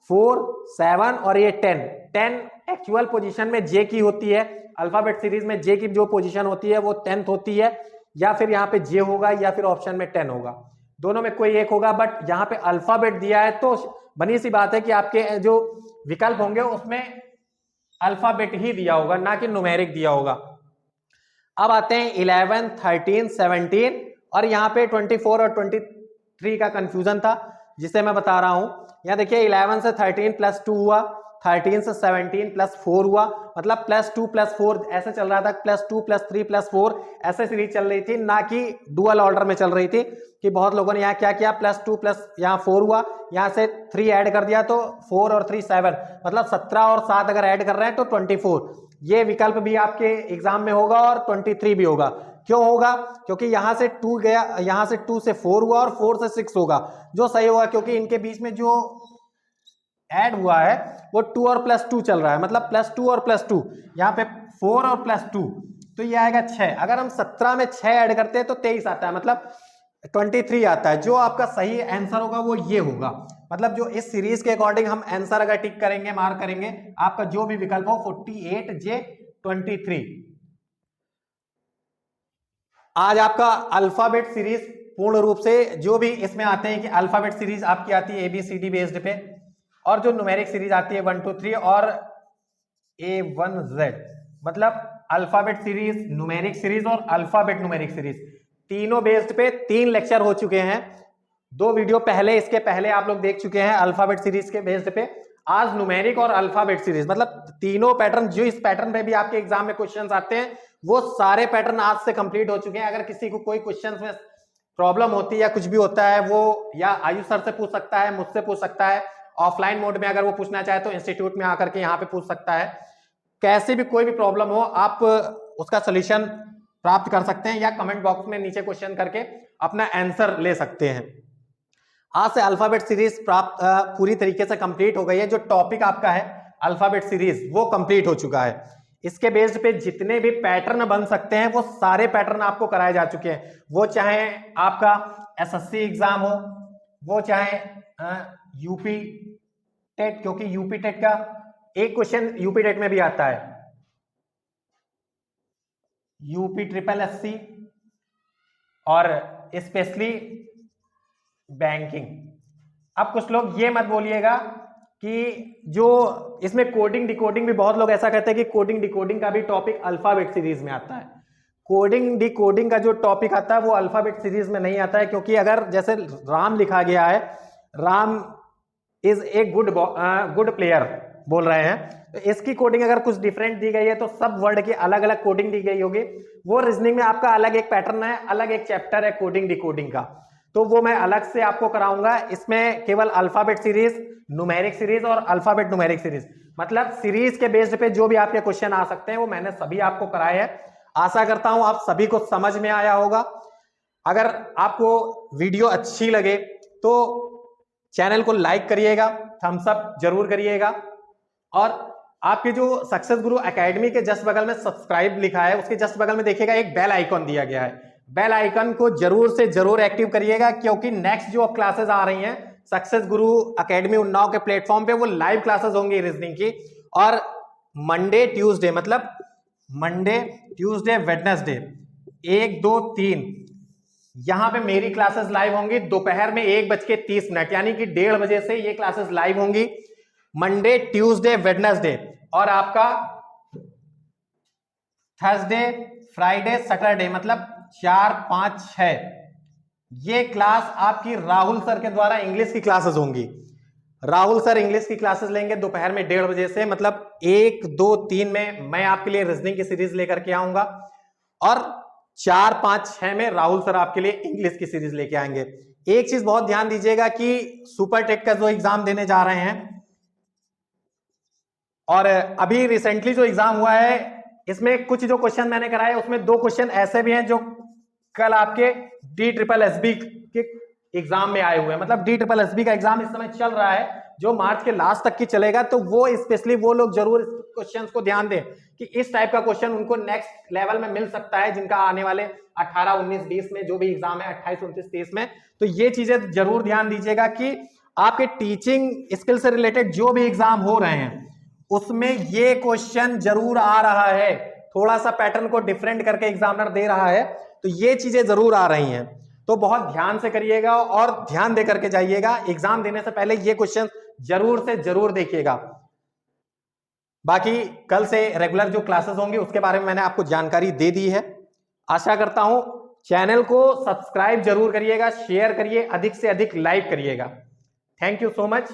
4 7 और ये 10 एक्चुअल पोजीशन में जे की होती है। अल्फाबेट सीरीज में जे की जो पोजीशन होती है वो 10th होती है, या फिर यहाँ पे जे होगा या फिर ऑप्शन में 10 होगा, दोनों में कोई एक होगा। बट यहाँ पे अल्फाबेट दिया है तो बनी सी बात है कि आपके जो विकल्प होंगे उसमें अल्फाबेट ही दिया होगा, ना कि न्यूमेरिक दिया होगा। अब आते हैं 11 13 17 और यहाँ पे 24 और 23 का कंफ्यूजन था जिसे मैं बता रहा हूं। यहाँ देखिए 11 से 13 + 2 हुआ, 13 से 17 + 4 हुआ, मतलब +2 + 4 ऐसे चल रहा था, +2 + 3 + 4 ऐसे सीरीज चल रही थी, ना कि डुअल ऑर्डर में चल रही थी। कि बहुत लोगों ने यहाँ क्या किया, +2 + यहाँ 4 हुआ, यहाँ से 3 ऐड कर दिया तो 4 और 3 7, मतलब 17 और 7 अगर ऐड कर रहे हैं तो 24। ये विकल्प भी आपके एग्जाम में होगा और 23 भी होगा। क्यों होगा, क्योंकि यहाँ से 2 गया, यहाँ से 2 से 4 हुआ और 4 से 6 होगा, जो सही होगा क्योंकि इनके बीच में जो ऐड हुआ है वो 2 और +2 चल रहा है, मतलब +2 और +2, यहाँ पे 4 और +2 तो ये आएगा 6। अगर हम 17 में 6 ऐड करते हैं तो 23 आता है, मतलब 23 आता है। जो आपका सही आंसर होगा वो ये होगा, मतलब जो इस सीरीज के अकॉर्डिंग हम आंसर अगर टिक करेंगे, मार्क करेंगे, आपका जो भी विकल्प हो 48J23। आज आपका अल्फाबेट सीरीज पूर्ण रूप से जो भी इसमें आते हैं कि अल्फाबेट सीरीज आपकी आती है ABCD बेस्ड पे, और जो न्यूमेरिक सीरीज आती है 1 2 3 और A1Z, मतलब अल्फाबेट सीरीज, न्यूमेरिक सीरीज और अल्फाबेट न्यूमेरिक सीरीज, तीनों बेस्ड पे 3 लेक्चर हो चुके हैं। 2 वीडियो पहले, इसके पहले आप लोग देख चुके हैं अल्फाबेट सीरीज के बेस्ड पे। आज न्यूमेरिक और अल्फाबेट सीरीज, मतलब तीनों पैटर्न, जो इस पैटर्न पे भी आपके एग्जाम में क्वेश्चंस आते हैं वो सारे पैटर्न आज से कंप्लीट हो चुके हैं। अगर किसी को कोई क्वेश्चन में प्रॉब्लम होती है या कुछ भी होता है, वो या आयुष सर से पूछ सकता है, मुझसे पूछ सकता है, ऑफलाइन मोड में अगर वो पूछना चाहे तो इंस्टीट्यूट में आकर के यहाँ पे पूछ सकता है। कैसे भी कोई भी प्रॉब्लम हो आप उसका सोल्यूशन प्राप्त कर सकते हैं या कमेंट बॉक्स में नीचे क्वेश्चन करके अपना आंसर ले सकते हैं। आज से अल्फाबेट सीरीज प्राप्त पूरी तरीके से कंप्लीट हो गई है। जो टॉपिक आपका है अल्फाबेट सीरीज वो कंप्लीट हो चुका है। इसके बेस्ड पे जितने भी पैटर्न बन सकते हैं वो सारे पैटर्न आपको कराए जा चुके हैं, वो चाहे आपका SSC एग्जाम हो, वो चाहे यूपी टेट, क्योंकि यूपी टेट का एक क्वेश्चन यूपी टेट में भी आता है, यूपी SSSC और स्पेशली बैंकिंग। अब कुछ लोग ये मत बोलिएगा कि जो इसमें कोडिंग डिकोडिंग भी, बहुत लोग ऐसा कहते हैं कि कोडिंग डिकोडिंग का भी टॉपिक अल्फाबेट सीरीज में आता है। कोडिंग डिकोडिंग का जो टॉपिक आता है वो अल्फाबेट सीरीज में नहीं आता है, क्योंकि अगर जैसे राम लिखा गया है, Ram is a good player बोल रहे हैं, तो इसकी कोडिंग अगर कुछ डिफरेंट दी गई है तो सब वर्ड की अलग अलग कोडिंग दी गई होगी। वो रीजनिंग में आपका अलग एक पैटर्न है, अलग एक चैप्टर है कोडिंग डिकोडिंग का, तो वो मैं अलग से आपको कराऊंगा। इसमें केवल अल्फाबेट सीरीज, न्यूमेरिक सीरीज और अल्फाबेट न्यूमेरिक सीरीज, मतलब सीरीज के बेस्ड पे जो भी आपके क्वेश्चन आ सकते हैं वो मैंने सभी आपको कराए हैं। आशा करता हूं आप सभी को समझ में आया होगा। अगर आपको वीडियो अच्छी लगे तो चैनल को लाइक करिएगा, थम्स अप जरूर करिएगा, और आपके जो सक्सेस गुरु एकेडमी के जस्ट बगल में सब्सक्राइब लिखा है उसके जस्ट बगल में देखिएगा एक बेल आइकॉन दिया गया है, बेल आइकन को जरूर से जरूर एक्टिव करिएगा, क्योंकि नेक्स्ट जो क्लासेस आ रही हैं सक्सेस गुरु एकेडमी उन्नाव के प्लेटफॉर्म पे वो लाइव क्लासेस होंगी रीजनिंग की। और मंडे ट्यूसडे, मतलब मंडे ट्यूसडे वेडनेसडे 1 2 3 यहां पे मेरी क्लासेस लाइव होंगी दोपहर में 1:30, यानी कि 1:30 बजे से ये क्लासेस लाइव होंगी मंडे ट्यूसडे वेडनेसडे। और आपका थर्सडे फ्राइडे सैटरडे, मतलब 4 5 6 ये क्लास आपकी राहुल सर के द्वारा इंग्लिश की क्लासेस होंगी। राहुल सर इंग्लिश की क्लासेस लेंगे दोपहर में 1:30 बजे से, मतलब 1 2 3 में मैं आपके लिए रीजनिंग की सीरीज लेकर के आऊंगा। और 4, 5, 6 में राहुल सर आपके लिए इंग्लिश की सीरीज लेके आएंगे। एक चीज बहुत ध्यान दीजिएगा कि सुपर टेट का जो एग्जाम देने जा रहे हैं और अभी रिसेंटली जो एग्जाम हुआ है इसमें कुछ जो क्वेश्चन मैंने कराए उसमें 2 क्वेश्चन ऐसे भी हैं जो कल आपके DSSB के एग्जाम में आए हुए हैं। मतलब DSSB का एग्जाम इस समय चल रहा है जो मार्च के लास्ट तक की चलेगा, तो वो स्पेशली वो लोग जरूर क्वेश्चंस को ध्यान दें कि इस टाइप का क्वेश्चन उनको नेक्स्ट लेवल में मिल सकता है जिनका आने वाले 18, 19, 20 में जो भी एग्जाम है 28, 29, 30 में। तो ये चीजें जरूर ध्यान दीजिएगा कि आपके टीचिंग स्किल से रिलेटेड जो भी एग्जाम हो रहे हैं उसमें ये क्वेश्चन जरूर आ रहा है, थोड़ा सा पैटर्न को डिफरेंट करके एग्जामिनर दे रहा है, तो ये चीजें जरूर आ रही हैं। तो बहुत ध्यान से करिएगा और ध्यान दे करके जाइएगा, एग्जाम देने से पहले ये क्वेश्चन जरूर से जरूर देखिएगा। बाकी कल से रेगुलर जो क्लासेस होंगी उसके बारे में मैंने आपको जानकारी दे दी है। आशा करता हूं चैनल को सब्सक्राइब जरूर करिएगा, शेयर करिए, अधिक से अधिक लाइक करिएगा। Thank you so much.